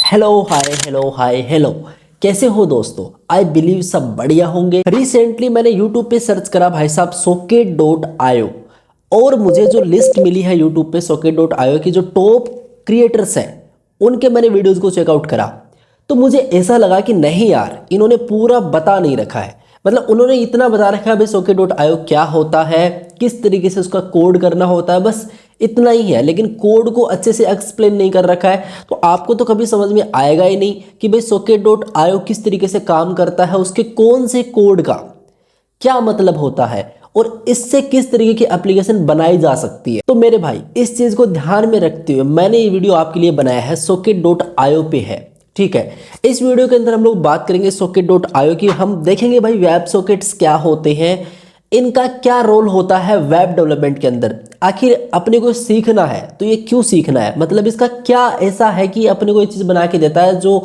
Hello. कैसे हो दोस्तों? आई बिलीव सब बढ़िया होंगे। रिसेंटली मैंने यूट्यूब पे सर्च करा भाई साहब socket.io और मुझे जो लिस्ट मिली है यूट्यूब पे socket.io की जो टॉप क्रिएटर्स हैं उनके मैंने वीडियोस को चेकआउट करा तो मुझे ऐसा लगा कि नहीं यार, इन्होंने पूरा बता नहीं रखा है। मतलब उन्होंने इतना बता रखा है भाई socket.io क्या होता है, किस तरीके से उसका कोड करना होता है, बस इतना ही है। लेकिन कोड को अच्छे से एक्सप्लेन नहीं कर रखा है, तो आपको तो कभी समझ में आएगा ही नहीं कि भाई socket.io किस तरीके से काम करता है, उसके कौन से कोड का क्या मतलब होता है और इससे किस तरीके की एप्लीकेशन बनाई जा सकती है। तो मेरे भाई, इस चीज को ध्यान में रखते हुए मैंने ये वीडियो आपके लिए बनाया है। socket.io पे है, ठीक है। इस वीडियो के अंदर हम लोग बात करेंगे socket.io की। हम देखेंगे भाई वेब सॉकेट्स क्या होते हैं, इनका क्या रोल होता है वेब डेवलपमेंट के अंदर। आखिर अपने को सीखना है तो ये क्यों सीखना है, मतलब इसका क्या ऐसा है कि अपने को ये चीज़ बना के देता है जो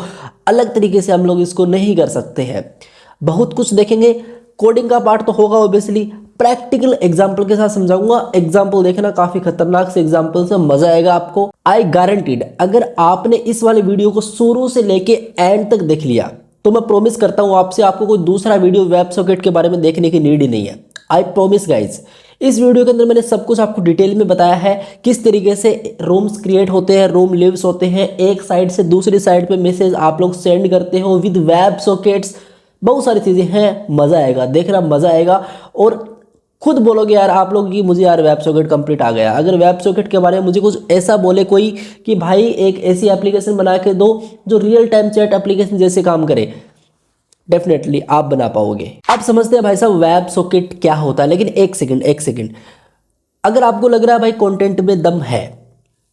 अलग तरीके से हम लोग इसको नहीं कर सकते हैं। बहुत कुछ देखेंगे। कोडिंग का पार्ट तो होगा ऑब्वियसली, प्रैक्टिकल एग्जाम्पल के साथ समझाऊंगा। एग्जाम्पल देखना, काफी खतरनाक से एग्जाम्पल से मजा आएगा आपको। आई गारंटीड, अगर आपने इस वाले वीडियो को शुरू से लेके एंड तक देख लिया तो मैं प्रॉमिस करता हूं आपसे, आपको कोई दूसरा वीडियो वेब सॉकेट के बारे में देखने की नीड ही नहीं है। I promise guys. इस वीडियो के अंदर मैंने सब कुछ आपको डिटेल में बताया है, किस तरीके से रूम्स क्रिएट होते हैं, रूम लिव्स होते हैं, एक साइड से दूसरी साइड पे मैसेज आप लोग सेंड करते हो विद वेब सॉकेट्स। बहुत सारी चीज़ें हैं, मज़ा आएगा, देखना मज़ा आएगा। और खुद बोलोगे यार आप लोग कि मुझे यार वेब सॉकेट कंप्लीट आ गया। अगर वेब सॉकेट के बारे में मुझे कुछ ऐसा बोले कोई कि भाई एक ऐसी एप्लीकेशन बना के दो जो रियल टाइम चैट एप्लीकेशन जैसे काम करे, डेफिनेटली आप बना पाओगे। आप समझते हैं भाई साहब वेब सॉकेट क्या होता है। लेकिन एक सेकंड, अगर आपको लग रहा है भाई कंटेंट में दम है,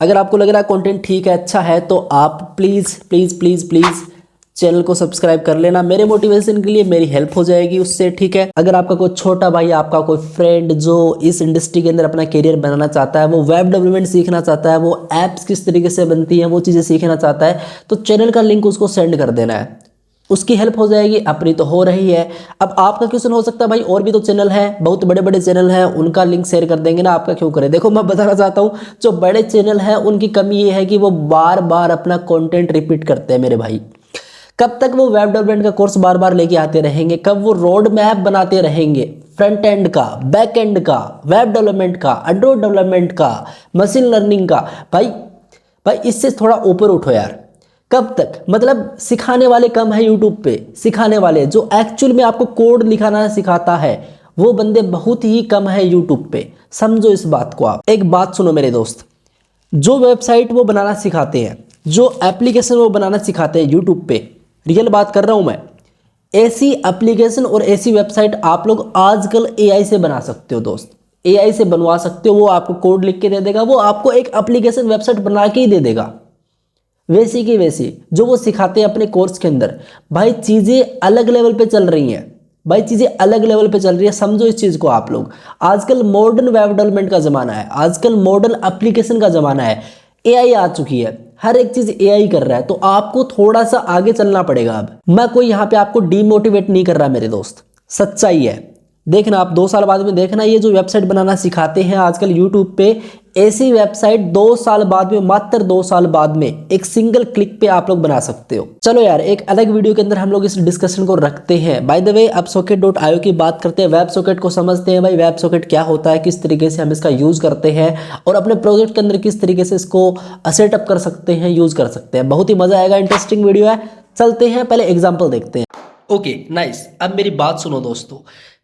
अगर आपको लग रहा है कंटेंट ठीक है, अच्छा है, तो आप please please please please channel को सब्सक्राइब कर लेना। मेरे मोटिवेशन के लिए मेरी हेल्प हो जाएगी उससे, ठीक है। अगर आपका कोई छोटा भाई, आपका कोई फ्रेंड जो इस इंडस्ट्री के अंदर अपना करियर बनाना चाहता है, वो वेब डेवलपमेंट सीखना चाहता है, वो ऐप्स किस तरीके से बनती हैं वो चीज़ें सीखना चाहता है, तो चैनल का लिंक उसको सेंड कर देना है, उसकी हेल्प हो जाएगी। अपनी तो हो रही है। अब आपका क्वेश्चन हो सकता है भाई और भी तो चैनल है, बहुत बड़े बड़े चैनल हैं, उनका लिंक शेयर कर देंगे ना, आपका क्यों करें। देखो मैं बताना चाहता हूँ, जो बड़े चैनल हैं उनकी कमी ये है कि वो बार बार अपना कंटेंट रिपीट करते हैं मेरे भाई। कब तक वो वेब डेवलपमेंट का कोर्स बार बार लेके आते रहेंगे, कब वो रोड मैप बनाते रहेंगे फ्रंट एंड का, बैक एंड का, वेब डेवलपमेंट का, एंड्रॉइड डेवलपमेंट का, मशीन लर्निंग का। भाई इससे थोड़ा ऊपर उठो यार। कब तक, मतलब सिखाने वाले कम है यूट्यूब पे, सिखाने वाले जो एक्चुअल में आपको कोड लिखाना सिखाता है वो बंदे बहुत ही कम है यूट्यूब पे। समझो इस बात को। आप एक बात सुनो मेरे दोस्त, जो वेबसाइट वो बनाना सिखाते हैं, जो एप्लीकेशन वो बनाना सिखाते हैं यूट्यूब पे, रियल बात कर रहा हूं मैं, ऐसी एप्लीकेशन और ऐसी वेबसाइट आप लोग आजकल एआई से बना सकते हो दोस्त। एआई से बनवा सकते हो, वो आपको कोड लिख के दे देगा, वो आपको एक एप्लीकेशन वेबसाइट बना के ही दे देगा वैसी की वैसी जो वो सिखाते हैं अपने कोर्स के अंदर। भाई चीज़ें अलग लेवल पे चल रही हैं, भाई चीज़ें अलग लेवल पे चल रही है, समझो इस चीज़ को आप लोग। आजकल मॉडर्न वेब डेवलपमेंट का ज़माना है, आजकल मॉडर्न एप्लीकेशन का ज़माना है, एआई आ चुकी है, हर एक चीज़ एआई कर रहा है, तो आपको थोड़ा सा आगे चलना पड़ेगा। अब मैं कोई यहाँ पे आपको डीमोटिवेट नहीं कर रहा मेरे दोस्त, सच्चाई है। देखना आप 2 साल बाद में देखना, ये जो वेबसाइट बनाना सिखाते हैं आजकल यूट्यूब पे, ऐसी वेबसाइट 2 साल बाद में, मात्र 2 साल बाद में एक सिंगल क्लिक पे आप लोग बना सकते हो। चलो यार, एक अलग वीडियो के अंदर हम लोग इस डिस्कशन को रखते हैं। बाय द वे, अब socket.io की बात करते हैं, वेब सॉकेट को समझते हैं। भाई वेब सॉकेट क्या होता है, किस तरीके से हम इसका यूज करते हैं और अपने प्रोजेक्ट के अंदर किस तरीके से इसको सेटअप कर सकते हैं, यूज कर सकते हैं। बहुत ही मजा आएगा, इंटरेस्टिंग वीडियो है। चलते हैं, पहले एग्जाम्पल देखते हैं। Okay nice. अब मेरी बात सुनो दोस्तों,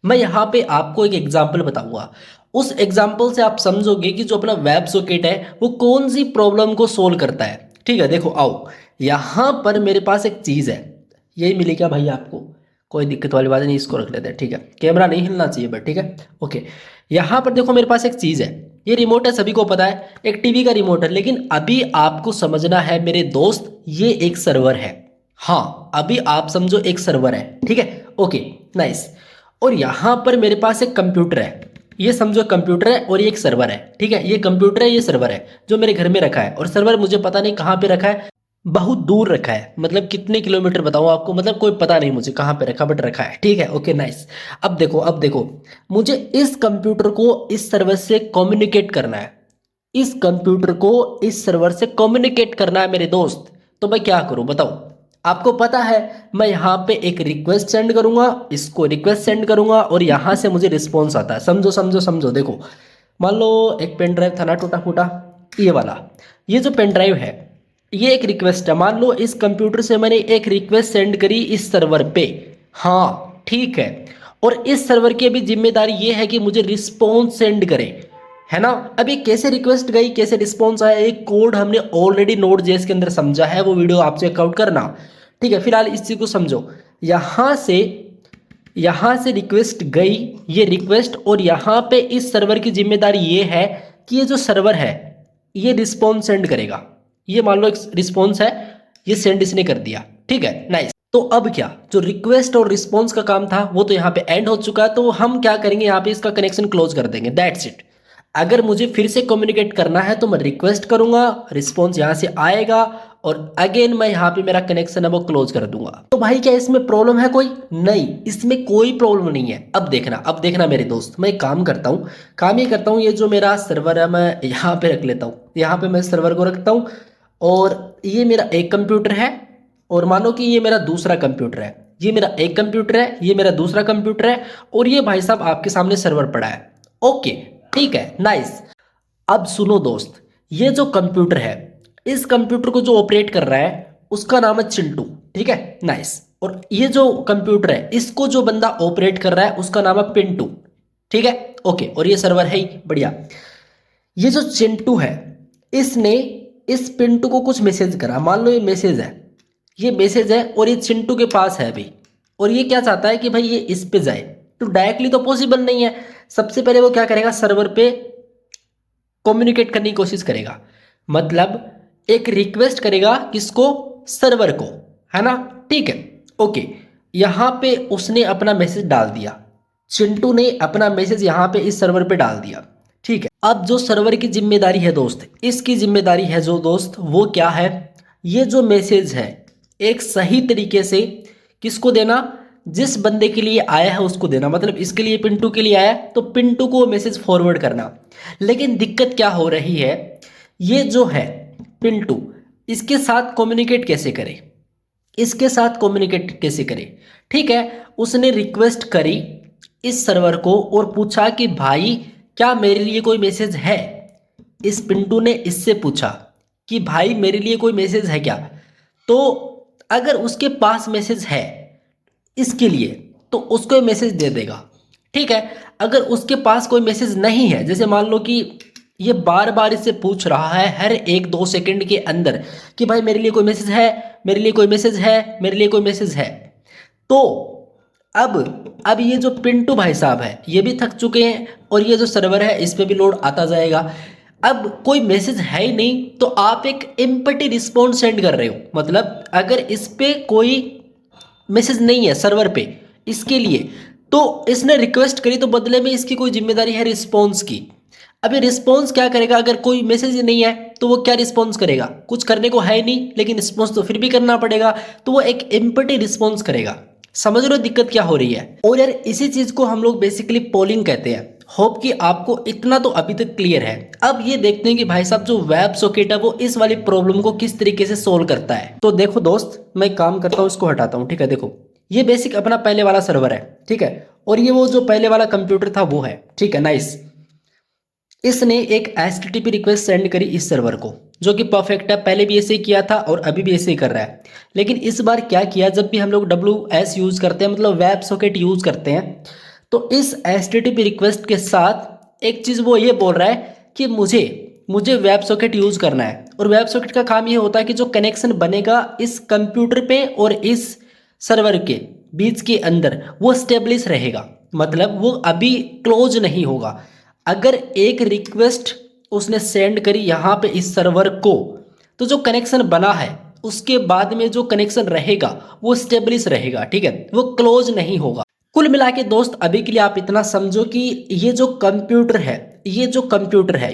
मैं यहाँ पे आपको एक एग्जाम्पल बताऊंगा। उस एग्जाम्पल से आप समझोगे कि जो अपना वेब सॉकेट है वो कौन सी प्रॉब्लम को सोल्व करता है। ठीक है, देखो आओ, यहाँ पर मेरे पास एक चीज़ है, यही मिली क्या भाई आपको? कोई दिक्कत वाली बात नहीं, इसको रख लेते हैं, ठीक है। कैमरा नहीं हिलना चाहिए बट ठीक है, ओके। यहाँ पर देखो मेरे पास एक चीज़ है, ये रिमोट है, सभी को पता है, एक टीवी का रिमोट है। लेकिन अभी आपको समझना है मेरे दोस्त, ये एक सर्वर है। हाँ, अभी आप समझो एक सर्वर है, ठीक है, ओके नाइस। और यहाँ पर मेरे पास एक कंप्यूटर है, ये समझो कंप्यूटर है और ये एक सर्वर है, ठीक है। ये कंप्यूटर है, ये सर्वर है जो मेरे घर में रखा है, और सर्वर मुझे पता नहीं कहाँ पे रखा है, बहुत दूर रखा है। मतलब कितने किलोमीटर बताऊँ आपको, मतलब कोई पता नहीं मुझे कहाँ पे रखा, बट रखा है, ठीक है, ओके नाइस। अब देखो मुझे इस कंप्यूटर को इस सर्वर से कम्युनिकेट करना है, इस कंप्यूटर को इस सर्वर से कम्युनिकेट करना है मेरे दोस्त। तो मैं क्या करूं बताओ। आपको पता है मैं यहाँ पे एक रिक्वेस्ट सेंड करूंगा, इसको रिक्वेस्ट सेंड करूंगा और यहाँ से मुझे रिस्पॉन्स आता है। समझो समझो समझो, देखो मान लो एक पेन ड्राइव था ना टूटा फूटा, ये वाला, ये जो पेन ड्राइव है ये एक रिक्वेस्ट है। मान लो इस कंप्यूटर से मैंने एक रिक्वेस्ट सेंड करी इस सर्वर पे, हाँ ठीक है, और इस सर्वर की अभी जिम्मेदारी ये है कि मुझे रिस्पॉन्स सेंड करे, है ना। अभी कैसे रिक्वेस्ट गई कैसे रिस्पॉन्स आया, एक कोड हमने ऑलरेडी नोड जेएस के अंदर समझा है, वो वीडियो आप चेकआउट करना, ठीक है। फिलहाल इस चीज को समझो, यहां से रिक्वेस्ट गई, ये रिक्वेस्ट, और यहां पे इस सर्वर की जिम्मेदारी ये है कि ये जो सर्वर है ये रिस्पॉन्स सेंड करेगा। ये मान लो एक रिस्पॉन्स है, ये सेंड इसने कर दिया, ठीक है, नाइस। तो अब क्या, जो रिक्वेस्ट और रिस्पॉन्स का काम था वो तो यहाँ पे एंड हो चुका है, तो हम क्या करेंगे यहाँ पे इसका कनेक्शन क्लोज कर देंगे, दैट्स इट। अगर मुझे फिर से कम्युनिकेट करना है तो मैं रिक्वेस्ट करूंगा, रिस्पॉन्स यहाँ से आएगा और अगेन मैं यहाँ पे मेरा कनेक्शन है वो क्लोज कर दूंगा। तो भाई क्या इसमें प्रॉब्लम है कोई? नहीं, इसमें कोई प्रॉब्लम नहीं है। अब देखना मेरे दोस्त, मैं एक काम करता हूँ, काम ये करता हूँ, ये जो मेरा सर्वर है मैं यहाँ पे रख लेता हूँ, यहाँ पे मैं सर्वर को रखता हूँ और ये मेरा एक कंप्यूटर है, और मानो कि ये मेरा दूसरा कंप्यूटर है, ये मेरा एक कंप्यूटर है, ये मेरा दूसरा कंप्यूटर है, और ये भाई साहब आपके सामने सर्वर पड़ा है। ओके ठीक है, नाइस। अब सुनो दोस्त, ये जो कंप्यूटर है, इस कंप्यूटर को जो ऑपरेट कर रहा है उसका नाम है चिंटू, ठीक है, नाइस। और ये जो कंप्यूटर है इसको जो बंदा ऑपरेट कर रहा है उसका नाम है पिंटू, ठीक है, ओके। और ये सर्वर है ही, बढ़िया। ये जो चिंटू है इसने इस पिंटू को कुछ मैसेज करा, मान लो ये मैसेज है, ये मैसेज है और ये चिंटू के पास है अभी, और ये क्या चाहता है कि भाई ये इस पे जाए, तो डायरेक्टली तो पॉसिबल नहीं है। सबसे पहले वो क्या करेगा, सर्वर पे कम्युनिकेट करने की कोशिश करेगा, मतलब एक रिक्वेस्ट करेगा किसको, सर्वर को, है ना, ठीक है, ओके। यहां पे उसने अपना मैसेज डाल दिया, चिंटू ने अपना मैसेज यहां पे इस सर्वर पे डाल दिया, ठीक है। अब जो सर्वर की जिम्मेदारी है दोस्त, इसकी जिम्मेदारी है जो दोस्त, वो क्या है, ये जो मैसेज है एक सही तरीके से किसको देना, जिस बंदे के लिए आया है उसको देना। मतलब इसके लिए पिंटू के लिए आया तो पिंटू को मैसेज फॉरवर्ड करना। लेकिन दिक्कत क्या हो रही है, ये जो है पिंटू, इसके साथ कम्युनिकेट कैसे करे, इसके साथ कम्युनिकेट कैसे करे, ठीक है। उसने रिक्वेस्ट करी इस सर्वर को और पूछा कि भाई क्या मेरे लिए कोई मैसेज है। इस पिंटू ने इससे पूछा कि भाई मेरे लिए कोई मैसेज है क्या, तो अगर उसके पास मैसेज है इसके लिए तो उसको मैसेज दे देगा, ठीक है। अगर उसके पास कोई मैसेज नहीं है, जैसे मान लो कि ये बार बार इससे पूछ रहा है हर एक 2 सेकंड के अंदर कि भाई मेरे लिए कोई मैसेज है, मेरे लिए कोई मैसेज है, मेरे लिए कोई मैसेज है, तो अब ये जो पिंटू भाई साहब है ये भी थक चुके हैं और ये जो सर्वर है इस पे भी लोड आता जाएगा। अब कोई मैसेज है ही नहीं तो आप एक एम्प्टी रिस्पॉन्स सेंड कर रहे हो, मतलब अगर इस पे कोई मैसेज नहीं है सर्वर पे इसके लिए, तो इसने रिक्वेस्ट करी तो बदले में इसकी कोई जिम्मेदारी है रिस्पॉन्स की। अब ये रिस्पॉन्स क्या करेगा, अगर कोई मैसेज ही नहीं है तो वो क्या रिस्पॉन्स करेगा, कुछ करने को है नहीं, लेकिन रिस्पॉन्स तो फिर भी करना पड़ेगा, तो वो एक एम्प्टी रिस्पॉन्स करेगा। समझ रहे हो दिक्कत क्या हो रही है। और यार इसी चीज को हम लोग बेसिकली पोलिंग कहते हैं। होप कि आपको इतना तो अभी तक क्लियर है। अब ये देखते हैं कि भाई साहब जो वेब सॉकेट है वो इस वाली प्रॉब्लम को किस तरीके से सोल्व करता है। तो देखो दोस्त, मैं काम करता हूँ, इसको हटाता हूँ, ठीक है। देखो ये बेसिक अपना पहले वाला सर्वर है, ठीक है, और ये वो जो पहले वाला कंप्यूटर था वो है, ठीक है, नाइस। इसने एक HTTP रिक्वेस्ट सेंड करी इस सर्वर को, जो कि परफेक्ट है, पहले भी ऐसे ही किया था और अभी भी ऐसे ही कर रहा है। लेकिन इस बार क्या किया, जब भी हम लोग WS यूज करते हैं, मतलब वेब सॉकेट यूज करते हैं, तो इस HTTP रिक्वेस्ट के साथ एक चीज वो ये बोल रहा है कि मुझे वेब सॉकेट यूज करना है। और वेब सॉकेट का काम ये होता है कि जो कनेक्शन बनेगा इस कंप्यूटर पे और इस सर्वर के बीच के अंदर वो स्टेब्लिश रहेगा, मतलब वो अभी क्लोज नहीं होगा। अगर एक रिक्वेस्ट उसने सेंड करी यहाँ पे इस सर्वर को, तो जो कनेक्शन बना है उसके बाद में जो कनेक्शन रहेगा वो स्टेब्लिश रहेगा, ठीक है, वो क्लोज नहीं होगा। कुल मिला के दोस्त अभी के लिए आप इतना समझो कि ये जो कंप्यूटर है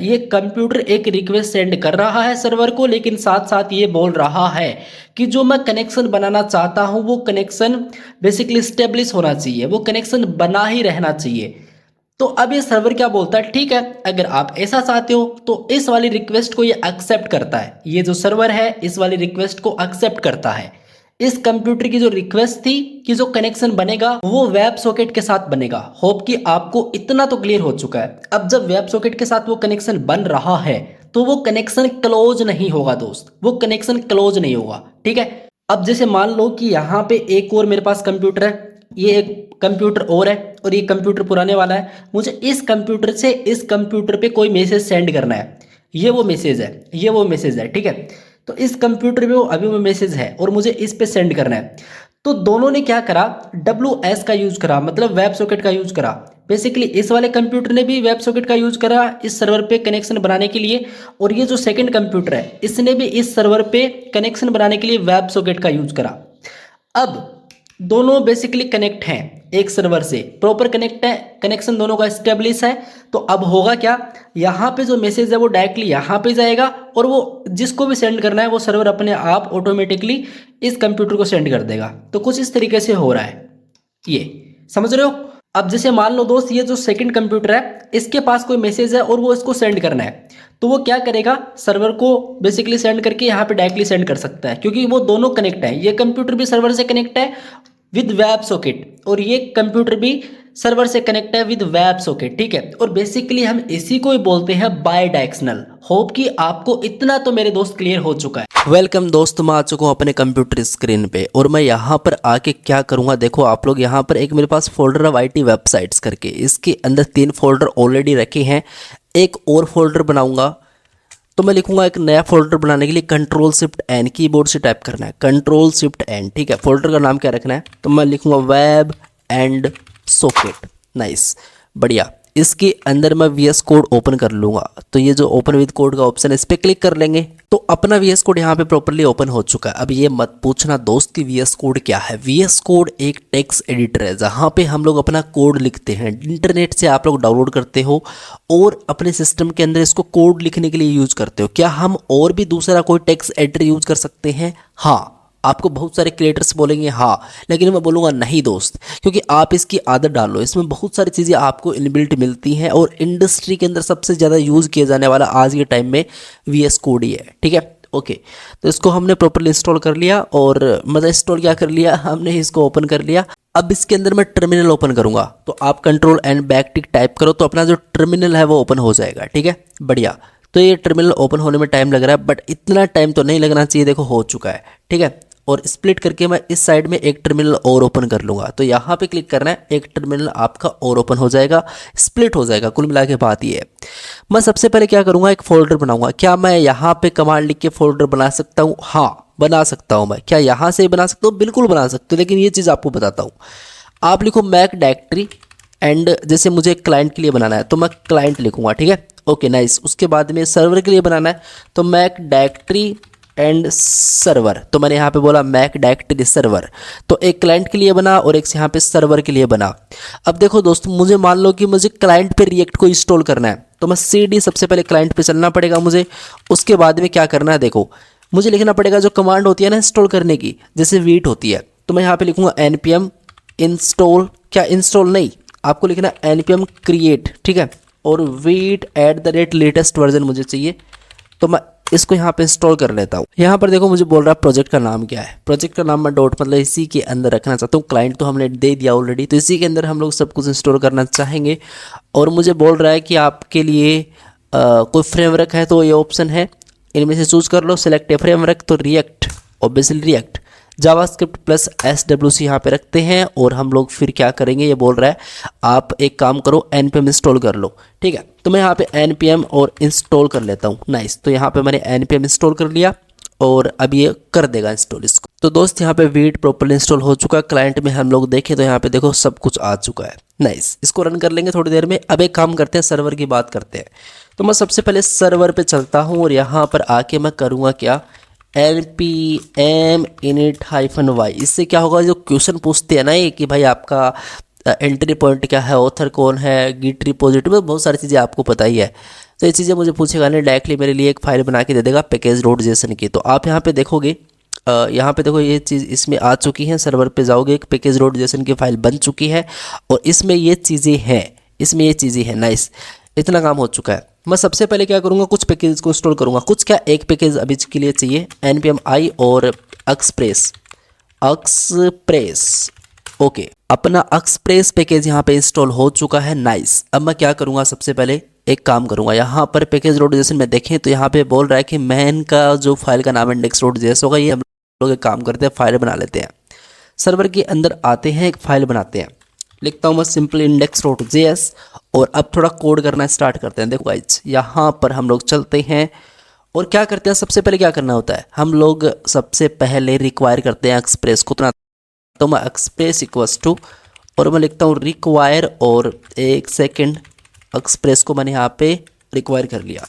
ये कंप्यूटर एक रिक्वेस्ट सेंड कर रहा है सर्वर को, लेकिन साथ साथ ये बोल रहा है कि जो मैं कनेक्शन बनाना चाहता हूँ वो कनेक्शन बेसिकली स्टेब्लिश होना चाहिए, वो कनेक्शन बना ही रहना चाहिए। तो अब ये सर्वर क्या बोलता है, ठीक है अगर आप ऐसा चाहते हो तो इस वाली रिक्वेस्ट को ये एक्सेप्ट करता है। ये जो सर्वर है इस वाली रिक्वेस्ट को एक्सेप्ट करता है। इस कंप्यूटर की जो रिक्वेस्ट थी कि जो कनेक्शन बनेगा वो वेब सॉकेट के साथ बनेगा। होप कि आपको इतना तो क्लियर हो चुका है। अब जब वेब सॉकेट के साथ वो कनेक्शन बन रहा है तो वो कनेक्शन क्लोज नहीं होगा दोस्त, वो कनेक्शन क्लोज नहीं होगा, ठीक है। अब जैसे मान लो कि यहाँ पे एक और मेरे पास कंप्यूटर है, ये एक कंप्यूटर और है और ये कंप्यूटर पुराने वाला है। मुझे इस कंप्यूटर से इस कंप्यूटर पे कोई मैसेज सेंड करना है। ये वो मैसेज है, ये वो मैसेज है, ठीक है। तो इस कंप्यूटर पे वो अभी वो मैसेज है और मुझे इस पे सेंड करना है। तो दोनों ने क्या करा, WS का यूज करा, मतलब वेब सॉकेट का यूज करा। बेसिकली इस वाले कंप्यूटर ने भी वेब सॉकेट का यूज करा इस सर्वर पे कनेक्शन बनाने के लिए, और ये जो सेकंड कंप्यूटर है इसने भी इस सर्वर पे कनेक्शन बनाने के लिए वेब सॉकेट का यूज करा। अब दोनों बेसिकली कनेक्ट हैं एक सर्वर से, प्रॉपर कनेक्ट है, कनेक्शन दोनों का स्टेब्लिश है। तो अब होगा क्या, यहाँ पे जो मैसेज है वो डायरेक्टली यहाँ पे जाएगा और वो जिसको भी सेंड करना है वो सर्वर अपने आप ऑटोमेटिकली इस कंप्यूटर को सेंड कर देगा। तो कुछ इस तरीके से हो रहा है, ये समझ रहे हो। अब जैसे मान लो दोस्त ये जो सेकंड कंप्यूटर है इसके पास कोई मैसेज है और वो इसको सेंड करना है, तो वो क्या करेगा, सर्वर को बेसिकली सेंड करके यहाँ पे डायरेक्टली सेंड कर सकता है, क्योंकि वो दोनों कनेक्ट है। ये कंप्यूटर भी सर्वर से कनेक्ट है विद वेब सॉकेट और ये कंप्यूटर भी सर्वर से कनेक्ट है विद वेब सॉकेट, ठीक है। और बेसिकली हम इसी को ही बोलते हैं बाय डायरेक्शनल। होप कि आपको इतना तो मेरे दोस्त क्लियर हो चुका है। वेलकम दोस्त, मैं आ चुका हूँ अपने कंप्यूटर स्क्रीन पे और मैं यहाँ पर आके क्या करूँगा, देखो आप लोग यहाँ पर एक मेरे पास फोल्डर है IT वेबसाइट्स करके, इसके अंदर 3 फोल्डर ऑलरेडी रखे हैं। एक और फोल्डर बनाऊंगा तो मैं लिखूंगा, एक नया फोल्डर बनाने के लिए Ctrl+Shift+N कीबोर्ड से टाइप करना है, Ctrl+Shift+N, ठीक है। फोल्डर का नाम क्या रखना है, तो मैं लिखूंगा वेब एंड सॉकेट। नाइस, बढ़िया। इसके अंदर मैं VS कोड ओपन कर लूँगा, तो ये जो ओपन विद कोड का ऑप्शन है इस पर क्लिक कर लेंगे तो अपना VS कोड यहाँ पे प्रॉपर्ली ओपन हो चुका है। अब ये मत पूछना दोस्त कि VS कोड क्या है। VS कोड एक टेक्स्ट एडिटर है जहाँ पे हम लोग अपना कोड लिखते हैं। इंटरनेट से आप लोग डाउनलोड करते हो और अपने सिस्टम के अंदर इसको कोड लिखने के लिए यूज करते हो। क्या हम और भी दूसरा कोई टेक्स्ट एडिटर यूज कर सकते हैं? हाँ, आपको बहुत सारे क्रिएटर्स बोलेंगे हाँ, लेकिन मैं बोलूँगा नहीं दोस्त, क्योंकि आप इसकी आदत डालो। इसमें बहुत सारी चीज़ें आपको इनबिल्ट मिलती हैं और इंडस्ट्री के अंदर सबसे ज़्यादा यूज़ किया जाने वाला आज के टाइम में VS कोड ही है, ठीक है। ओके, तो इसको हमने प्रॉपर्ली इंस्टॉल कर लिया और मतलब इंस्टॉल क्या कर लिया, हमने इसको ओपन कर लिया। अब इसके अंदर मैं टर्मिनल ओपन करूँगा, तो आप Ctrl+N टाइप करो तो अपना जो टर्मिनल है वो ओपन हो जाएगा, ठीक है, बढ़िया। तो ये टर्मिनल ओपन होने में टाइम लग रहा है, बट इतना टाइम तो नहीं लगना चाहिए, देखो हो चुका है, ठीक है। और स्प्लिट करके मैं इस साइड में एक टर्मिनल और ओपन कर लूँगा, तो यहाँ पे क्लिक करना है, एक टर्मिनल आपका और ओपन हो जाएगा, स्प्लिट हो जाएगा। कुल मिला के बात ये है। मैं सबसे पहले क्या करूँगा, एक फोल्डर बनाऊँगा। क्या मैं यहाँ पे कमांड लिख के फोल्डर बना सकता हूँ? हाँ, बना सकता हूँ मैं। क्या यहाँ से बना सकता हूँ? बिल्कुल बना सकते हो, लेकिन ये चीज़ आपको बताता हूँ। आप लिखो मैक डायरेक्टरी एंड जैसे मुझे क्लाइंट के लिए बनाना है तो मैं क्लाइंट लिखूँगा, ठीक है, ओके नाइस। उसके बाद में सर्वर के लिए बनाना है तो मैक डायरेक्टरी एंड सर्वर, तो मैंने यहाँ पे बोला मैक डायरेक्टरी सर्वर। तो एक क्लाइंट के लिए बना और एक यहाँ पे सर्वर के लिए बना। अब देखो दोस्तों, मुझे मान लो कि मुझे क्लाइंट पे रिएक्ट को इंस्टॉल करना है तो मैं CD सबसे पहले क्लाइंट पे चलना पड़ेगा मुझे। उसके बाद में क्या करना है, देखो मुझे लिखना पड़ेगा जो कमांड होती है ना इंस्टॉल करने की, जैसे वीट होती है, तो मैं यहाँ पे लिखूँगा npm इंस्टॉल, क्या इंस्टॉल नहीं, आपको लिखना npm क्रिएट, ठीक है, और @latest वर्जन मुझे चाहिए, तो मैं इसको यहाँ पे इंस्टॉल कर लेता हूँ। यहाँ पर देखो मुझे बोल रहा है प्रोजेक्ट का नाम क्या है। प्रोजेक्ट का नाम मैं डॉट मतलब इसी के अंदर रखना चाहता हूँ। क्लाइंट तो हमने दे दिया ऑलरेडी, तो इसी के अंदर हम लोग सब कुछ इंस्टॉल करना चाहेंगे। और मुझे बोल रहा है कि आपके लिए कोई फ्रेमवर्क है तो ये ऑप्शन है, इनमें से चूज़ कर लो। सिलेक्ट ए फ्रेमवर्क, तो react, obviously react, JavaScript plus SWC यहाँ पे रखते हैं। और हम लोग फिर क्या करेंगे, ये बोल रहा है आप एक काम करो npm इंस्टॉल कर लो, ठीक है। तो मैं यहाँ पे npm और इंस्टॉल कर लेता हूँ, नाइस। तो यहाँ पे मैंने npm इंस्टॉल कर लिया और अब ये कर देगा इंस्टॉल इसको। तो दोस्त यहाँ पे वीट प्रॉपर्ली इंस्टॉल हो चुका है। क्लाइंट में हम लोग देखें तो यहाँ पे देखो सब कुछ आ चुका है, नाइस। इसको रन कर लेंगे थोड़ी देर में। अब एक काम करते हैं, सर्वर की बात करते हैं। तो मैं सबसे पहले सर्वर पे चलता हूँ और यहाँ पर आके मैं करूँगा क्या, npm init-y। इससे क्या होगा, जो क्वेश्चन पूछते हैं ना ये कि भाई आपका एंट्री पॉइंट क्या है, ऑथर कौन है, गिट रिपोजिटरी, बहुत सारी चीज़ें आपको पता ही है। तो ये चीज़ें मुझे पूछेगा नहीं, डायरेक्टली मेरे लिए एक फाइल बना के दे देगा package.json की। तो आप यहाँ पे देखोगे, यहाँ पे देखो ये चीज़ इसमें आ चुकी है। सर्वर पे जाओगे, एक package.json की फाइल बन चुकी है और इसमें ये चीज़ें हैं। इसमें ये चीज़ ही है। नाइस, इतना काम हो चुका है। मैं सबसे पहले क्या करूँगा, कुछ पैकेज को इंस्टॉल करूँगा। कुछ क्या, एक पैकेज अभी के लिए चाहिए, npm i और एक्सप्रेस। ओके, अपना एक्सप्रेस पैकेज यहाँ पे इंस्टॉल हो चुका है। नाइस, अब मैं क्या करूँगा, सबसे पहले एक काम करूँगा, यहाँ पर पैकेज डॉट जेएस में देखें तो यहाँ पे बोल रहा है कि मैन का जो फाइल का नाम इंडेक्स डॉट जेएस होगा। ये हम लोग एक काम करते हैं, फाइल बना लेते हैं। सर्वर के अंदर आते हैं, एक फाइल बनाते हैं। लिखता हूँ मैं सिंपली इंडेक्स डॉट जेएस और अब थोड़ा कोड करना स्टार्ट करते हैं। देखो गाइज, यहाँ पर हम लोग चलते हैं और क्या करते हैं, सबसे पहले क्या करना होता है, हम लोग सबसे पहले रिक्वायर करते हैं एक्सप्रेस को। तो मैं एक्सप्रेस इक्वल्स टू और मैं लिखता हूँ रिक्वायर और एक सेकंड, एक्सप्रेस को मैंने यहाँ पे रिक्वायर कर लिया।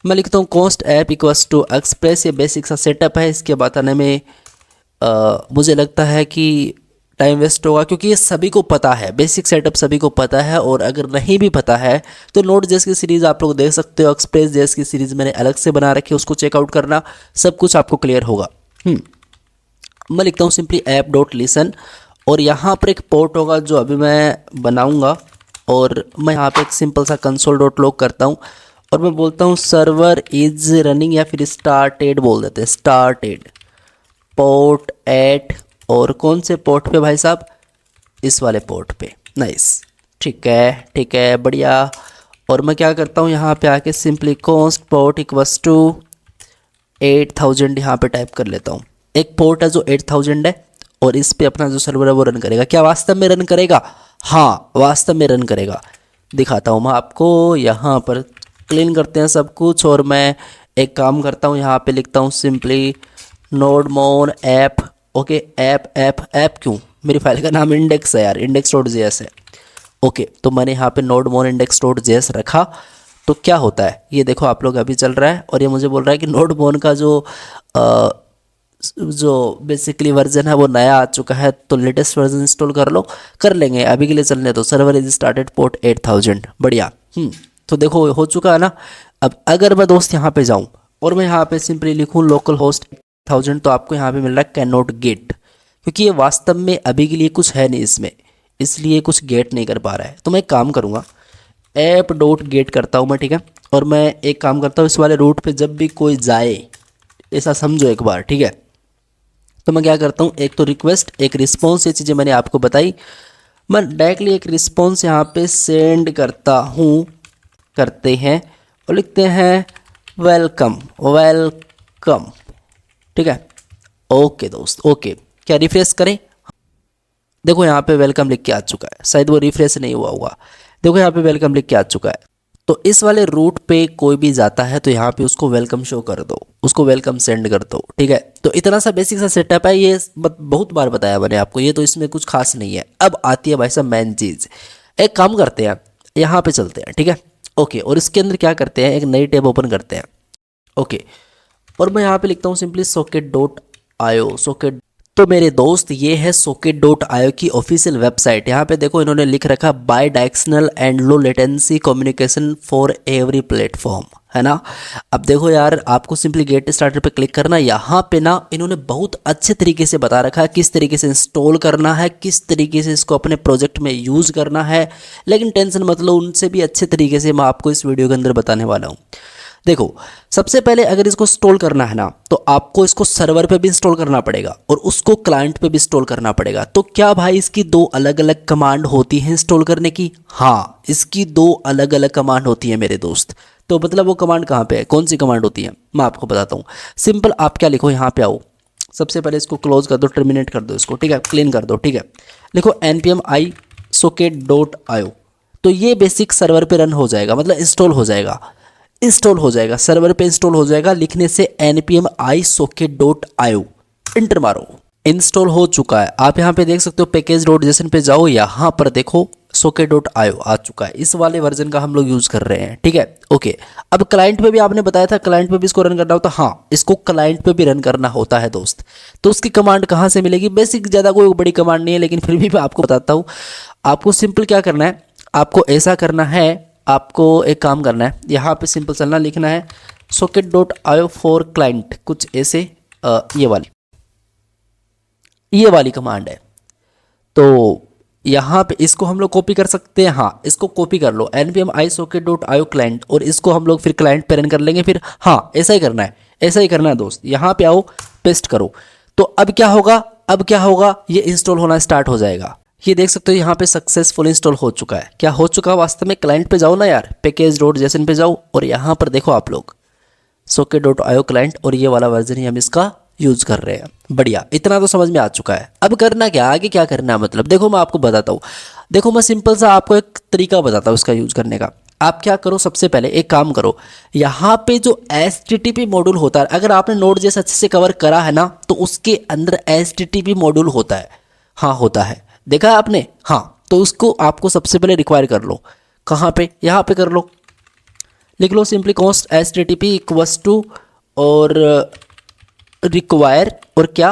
मैं लिखता हूँ const app equals to express. ये बेसिक सा सेटअप है, इसके बताने में मुझे लगता है कि टाइम वेस्ट होगा, क्योंकि ये सभी को पता है, बेसिक सेटअप सभी को पता है। और अगर नहीं भी पता है तो नोड जेएस की सीरीज़ आप लोग देख सकते हो, एक्सप्रेस जेएस की सीरीज़ मैंने अलग से बना रखी है, उसको चेकआउट करना, सब कुछ आपको क्लियर होगा। मैं लिखता हूँ सिंपली ऐप डॉट लिसन और यहाँ पर एक पोर्ट होगा जो अभी मैं बनाऊँगा और मैं यहाँ पे एक सिंपल सा कंसोल डॉट लॉग करता हूँ और मैं बोलता हूँ सर्वर इज रनिंग या फिर स्टार्टेड बोल देते हैं, स्टार्टेड पोर्ट एट, और कौन से पोर्ट पे भाई साहब, इस वाले पोर्ट पे। नाइस, ठीक है, बढ़िया। और मैं क्या करता हूँ, यहाँ पे आके simply const port equals to 8000 यहाँ पे टाइप कर लेता हूँ। एक पोर्ट है जो 8000 है और इस पे अपना जो सर्वर है वो रन करेगा। क्या वास्तव में रन करेगा? हाँ, वास्तव में रन करेगा। दिखाता हूँ मैं आपको, यहाँ पर क्लीन करते हैं सब कुछ और मैं एक काम करता हूँ, यहाँ पे लिखता हूँ सिंपली नोड मोन ऐप। ओके, ऐप क्यों, मेरी फाइल का नाम इंडेक्स है यार, इंडेक्स डॉट जेएस है। ओके, तो मैंने यहाँ पे नोड मोन इंडेक्स डॉट जेएस रखा तो क्या होता है, ये देखो आप लोग अभी चल रहा है और ये मुझे बोल रहा है कि नोड मोन का जो बेसिकली वर्जन है वो नया आ चुका है, तो लेटेस्ट वर्जन इंस्टॉल कर लो। कर लेंगे, अभी के लिए चलने दो। सर्वर इज स्टार्टेड पोर्ट 8000, बढ़िया। तो देखो हो चुका है ना। अब अगर मैं दोस्त यहाँ पे जाऊँ और मैं यहाँ पे सिंपली लिखूँ लोकल होस्ट 1000, तो आपको यहाँ पे मिल रहा है कैन नॉट गेट, क्योंकि ये वास्तव में अभी के लिए कुछ है नहीं इसमें, इसलिए कुछ गेट नहीं कर पा रहा है। तो मैं एक काम करूँगा, ऐप डॉट गेट करता हूँ मैं, ठीक है। और मैं एक काम करता हूँ, इस वाले रूट पे जब भी कोई जाए, ऐसा समझो एक बार, ठीक है। तो मैं क्या करता हूँ, एक तो रिक्वेस्ट, एक रिस्पॉन्स, ये चीज़ें मैंने आपको बताई। मैं डायरेक्टली एक रिस्पॉन्स यहाँ पे सेंड करता हूँ, करते हैं और लिखते हैं वेलकम, ठीक है। ओके दोस्त, ओके। क्या रिफ्रेश करें? देखो यहाँ पे वेलकम लिख के आ चुका है, शायद वो रिफ्रेश नहीं हुआ होगा। देखो यहाँ पे वेलकम लिख के आ चुका है। तो इस वाले रूट पे कोई भी जाता है तो यहाँ पे उसको वेलकम शो कर दो, उसको वेलकम सेंड कर दो, ठीक है। तो इतना सा बेसिक सा सेटअप है, ये बहुत बार बताया मैंने आपको, ये तो इसमें कुछ खास नहीं है। अब आती है भाई साहब मेन चीज़। एक काम करते हैं, यहाँ पे चलते हैं, ठीक है। ओके, और इसके अंदर क्या करते हैं, एक नई टैब ओपन करते हैं। ओके, और मैं यहाँ पे लिखता हूँ सिंपली सॉकेट डॉट आयो, सॉकेट। तो मेरे दोस्त ये है सॉकेट डॉट आयो की ऑफिशियल वेबसाइट। यहाँ पे देखो इन्होंने लिख रखा bidirectional and low latency communication for every platform, है ना। अब देखो यार, आपको सिंपली गेट स्टार्टर पे क्लिक करना। यहाँ पे ना इन्होंने बहुत अच्छे तरीके से बता रखा है किस तरीके से इंस्टॉल करना है, किस तरीके से इसको अपने प्रोजेक्ट में यूज़ करना है। लेकिन टेंशन मत लो, उनसे भी अच्छे तरीके से मैं आपको इस वीडियो के अंदर बताने वाला हूँ। देखो, सबसे पहले अगर इसको इंस्टॉल करना है ना, तो आपको इसको सर्वर पे भी इंस्टॉल करना पड़ेगा और उसको क्लाइंट पे भी इंस्टॉल करना पड़ेगा। तो क्या भाई इसकी दो अलग अलग कमांड होती हैं इंस्टॉल करने की? हाँ, इसकी दो अलग अलग कमांड होती है मेरे दोस्त। तो मतलब वो कमांड कहाँ पे है, कौन सी कमांड होती है, मैं आपको बताता हूँ। सिंपल, आप क्या लिखो, यहाँ पे आओ, सबसे पहले इसको क्लोज कर दो, टर्मिनेट कर दो इसको, ठीक है, क्लीन कर दो, ठीक है। लिखो npm i socket.io, तो ये बेसिक सर्वर पे रन हो जाएगा, मतलब इंस्टॉल हो जाएगा, सर्वर पे इंस्टॉल हो जाएगा। लिखने से npm i socket.io, इंटर मारो, इंस्टॉल हो चुका है। आप यहाँ पे देख सकते हो पैकेज डॉट जेसन पे जाओ, यहाँ पर देखो socket.io आ चुका है। इस वाले वर्जन का हम लोग यूज़ कर रहे हैं, ठीक है। ओके, अब क्लाइंट पे भी आपने बताया था क्लाइंट पे भी इसको रन करना होता है। हाँ, इसको क्लाइंट पे भी रन करना होता है दोस्त। तो उसकी कमांड कहाँ से मिलेगी? बेसिक, ज़्यादा कोई बड़ी कमांड नहीं है, लेकिन फिर भी मैं आपको बताता हूँ। आपको सिंपल क्या करना है, आपको ऐसा करना है, आपको एक काम करना है, यहाँ पे सिंपल चलना, लिखना है socket.io फॉर क्लाइंट, कुछ ऐसे ये वाली कमांड है। तो यहाँ पे इसको हम लोग कॉपी कर सकते हैं, हाँ इसको कॉपी कर लो npm isocket.io क्लाइंट, और इसको हम लोग फिर क्लाइंट पे रन कर लेंगे फिर। हाँ ऐसा ही करना है, ऐसा ही करना है दोस्त। यहाँ पे आओ, पेस्ट करो, तो अब क्या होगा, अब क्या होगा, ये इंस्टॉल होना स्टार्ट हो जाएगा। ये देख सकते हो यहाँ पे सक्सेसफुल इंस्टॉल हो चुका है। क्या हो चुका है वास्तव में, क्लाइंट पे जाओ ना यार, package.json पे जाओ और यहाँ पर देखो आप लोग socket.io क्लाइंट, और ये वाला वर्जन ही हम इसका यूज कर रहे हैं। बढ़िया, इतना तो समझ में आ चुका है। अब करना क्या, आगे क्या करना है, मतलब देखो मैं आपको बताता हूँ। देखो मैं सिंपल सा आपको एक तरीका बताता हूँ इसका यूज करने का। आप क्या करो, सबसे पहले एक काम करो, यहाँ पे जो HTTP मॉड्यूल होता है, अगर आपने Node.js अच्छे से कवर करा है ना, तो उसके अंदर HTTP मॉड्यूल होता है। हाँ होता है, देखा है आपने, हाँ। तो उसको आपको सबसे पहले रिक्वायर कर लो। कहाँ पे, यहाँ पे कर लो, लिख लो simply cost HTTP equals to और रिक्वायर और क्या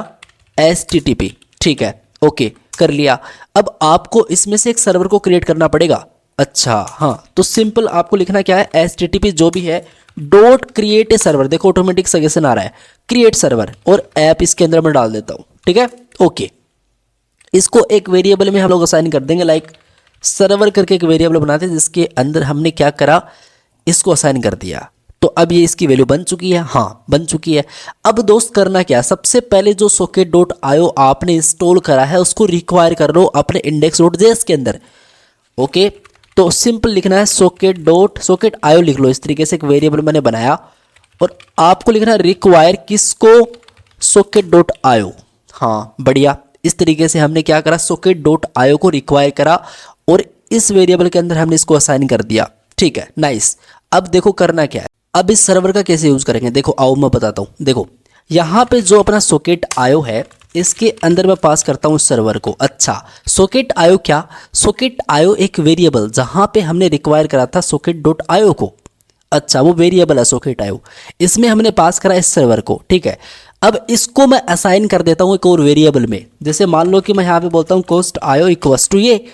HTTP, ठीक है, ओके कर लिया। अब आपको इसमें से एक सर्वर को क्रिएट करना पड़ेगा। अच्छा हाँ, तो सिंपल आपको लिखना क्या है, HTTP जो भी है डॉट क्रिएट ए सर्वर, देखो ऑटोमेटिक सजेशन आ रहा है, क्रिएट सर्वर, और ऐप इसके अंदर मैं डाल देता हूँ, ठीक है, ओके। इसको एक वेरिएबल में हम लोग असाइन कर देंगे, लाइक सर्वर करके एक वेरिएबल बनाते हैं जिसके अंदर हमने क्या करा, इसको असाइन कर दिया। तो अब ये इसकी वैल्यू बन चुकी है, हाँ बन चुकी है। अब दोस्त करना क्या, सबसे पहले जो socket.io आपने इंस्टॉल करा है उसको रिक्वायर कर लो अपने index.js के अंदर, ओके। तो सिंपल लिखना है socket.io लिख लो, इस तरीके से एक वेरिएबल मैंने बनाया, और आपको लिखना है रिक्वायर किसको, socket.io, हाँ बढ़िया। इस तरीके से हमने क्या करा, socket.io को रिक्वायर करा और इस वेरिएबल के अंदर हमने इसको असाइन कर दिया, ठीक है, नाइस। अब देखो करना क्या है, अब इस सर्वर का कैसे यूज करेंगे, देखो आओ मैं बताता हूँ। देखो यहाँ पे जो अपना socket.io है, इसके अंदर मैं पास करता हूँ सर्वर को। अच्छा socket.io क्या, socket.io एक वेरिएबल जहाँ पे हमने रिक्वायर करा था socket.io को, अच्छा वो वेरिएबल है socket.io, इसमें हमने पास करा इस सर्वर को, ठीक है। अब इसको मैं असाइन कर देता हूँ एक और वेरिएबल में, जैसे मान लो कि मैं यहाँ पे बोलता हूँ cost io इक्वस टू ये,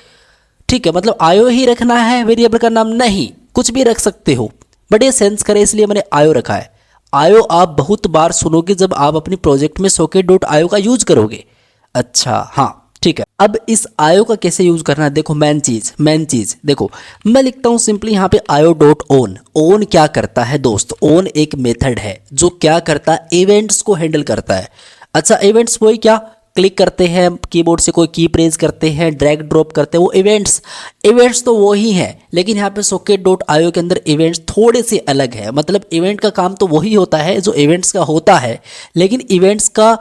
ठीक है, मतलब आयो ही रखना है वेरिएबल का नाम, नहीं कुछ भी रख सकते हो, बट ये सेंस करे इसलिए मैंने आयो रखा है। आयो आप बहुत बार सुनोगे जब आप अपनी प्रोजेक्ट में socket.io का यूज करोगे। अच्छा हाँ ठीक है, अब इस आयो का कैसे यूज करना है, देखो मेन चीज देखो, मैं लिखता हूँ सिंपली यहाँ पे io.on। ओन क्या करता है दोस्त, ओन एक मेथड है जो क्या करता है, इवेंट्स को हैंडल करता है। अच्छा इवेंट्स वही क्या, क्लिक करते हैं कीबोर्ड से, कोई की प्रेस करते हैं, ड्रैग ड्रॉप करते हैं, वो इवेंट्स तो वो ही हैं, लेकिन यहाँ पे socket.io के अंदर इवेंट्स थोड़े से अलग है। मतलब इवेंट का काम तो वही होता है जो इवेंट्स का होता है, लेकिन इवेंट्स का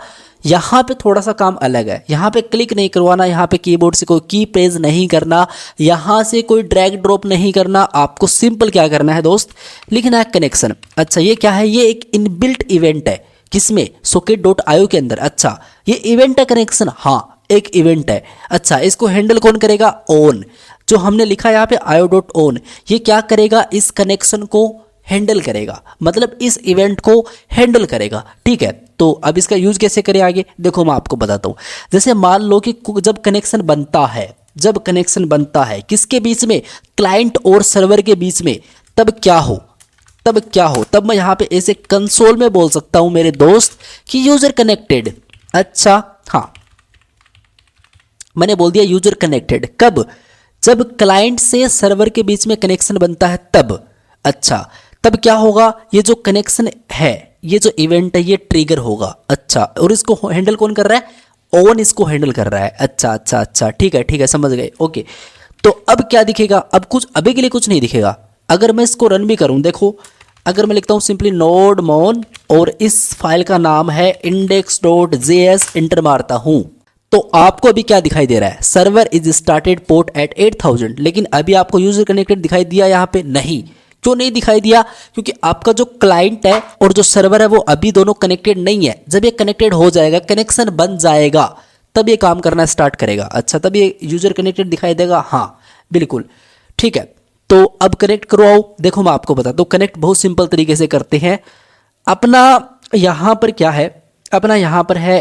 यहाँ पे थोड़ा सा काम अलग है। यहाँ पे क्लिक नहीं करवाना, यहाँ पे कीबोर्ड से कोई की प्रेस नहीं करना, यहाँ से कोई ड्रैग ड्रॉप नहीं करना। आपको सिंपल क्या करना है दोस्त, लिखना है कनेक्शन। अच्छा ये क्या है, ये एक इनबिल्ट इवेंट है, किसमें, socket.io के अंदर। अच्छा ये इवेंट है कनेक्शन, हाँ एक इवेंट है। अच्छा इसको हैंडल कौन करेगा, ओन, जो हमने लिखा यहाँ पे io.on, ये क्या करेगा, इस कनेक्शन को हैंडल करेगा, मतलब इस इवेंट को हैंडल करेगा, ठीक है। तो अब इसका यूज कैसे करें आगे, देखो मैं आपको बताता हूँ। जैसे मान लो कि जब कनेक्शन बनता है किसके बीच में, क्लाइंट और सर्वर के बीच में, तब क्या हो, तब मैं यहाँ पे ऐसे कंसोल में बोल सकता हूँ मेरे दोस्त कि यूजर कनेक्टेड। अच्छा हाँ मैंने बोल दिया यूजर कनेक्टेड, कब, जब क्लाइंट से सर्वर के बीच में कनेक्शन बनता है तब। अच्छा तब क्या होगा, ये जो कनेक्शन है, ये जो इवेंट है, ये ट्रिगर होगा। अच्छा और इसको हैंडल कौन कर रहा है, ओन इसको हैंडल कर रहा है। अच्छा ठीक है समझ गए, ओके। तो अब क्या दिखेगा, अब कुछ अभी के लिए कुछ नहीं दिखेगा। अगर मैं इसको रन भी करूं, देखो अगर मैं लिखता हूं सिंपली nodemon और इस फाइल का नाम है index.js, इंटर मारता हूं, तो आपको अभी क्या दिखाई दे रहा है, server is started port at 8000, लेकिन अभी आपको यूजर कनेक्टेड दिखाई दिया यहाँ पे नहीं। क्यों नहीं दिखाई दिया, क्योंकि आपका जो क्लाइंट है और जो सर्वर है वो अभी दोनों कनेक्टेड नहीं है। जब ये कनेक्टेड हो जाएगा, कनेक्शन बन जाएगा, तब ये काम करना स्टार्ट करेगा। अच्छा तब ये यूजर कनेक्टेड दिखाई देगा, हाँ बिल्कुल ठीक है। तो अब कनेक्ट करवाओ, देखो मैं आपको बताता हूँ कनेक्ट बहुत सिंपल तरीके से करते हैं। अपना यहाँ पर क्या है, अपना यहाँ पर है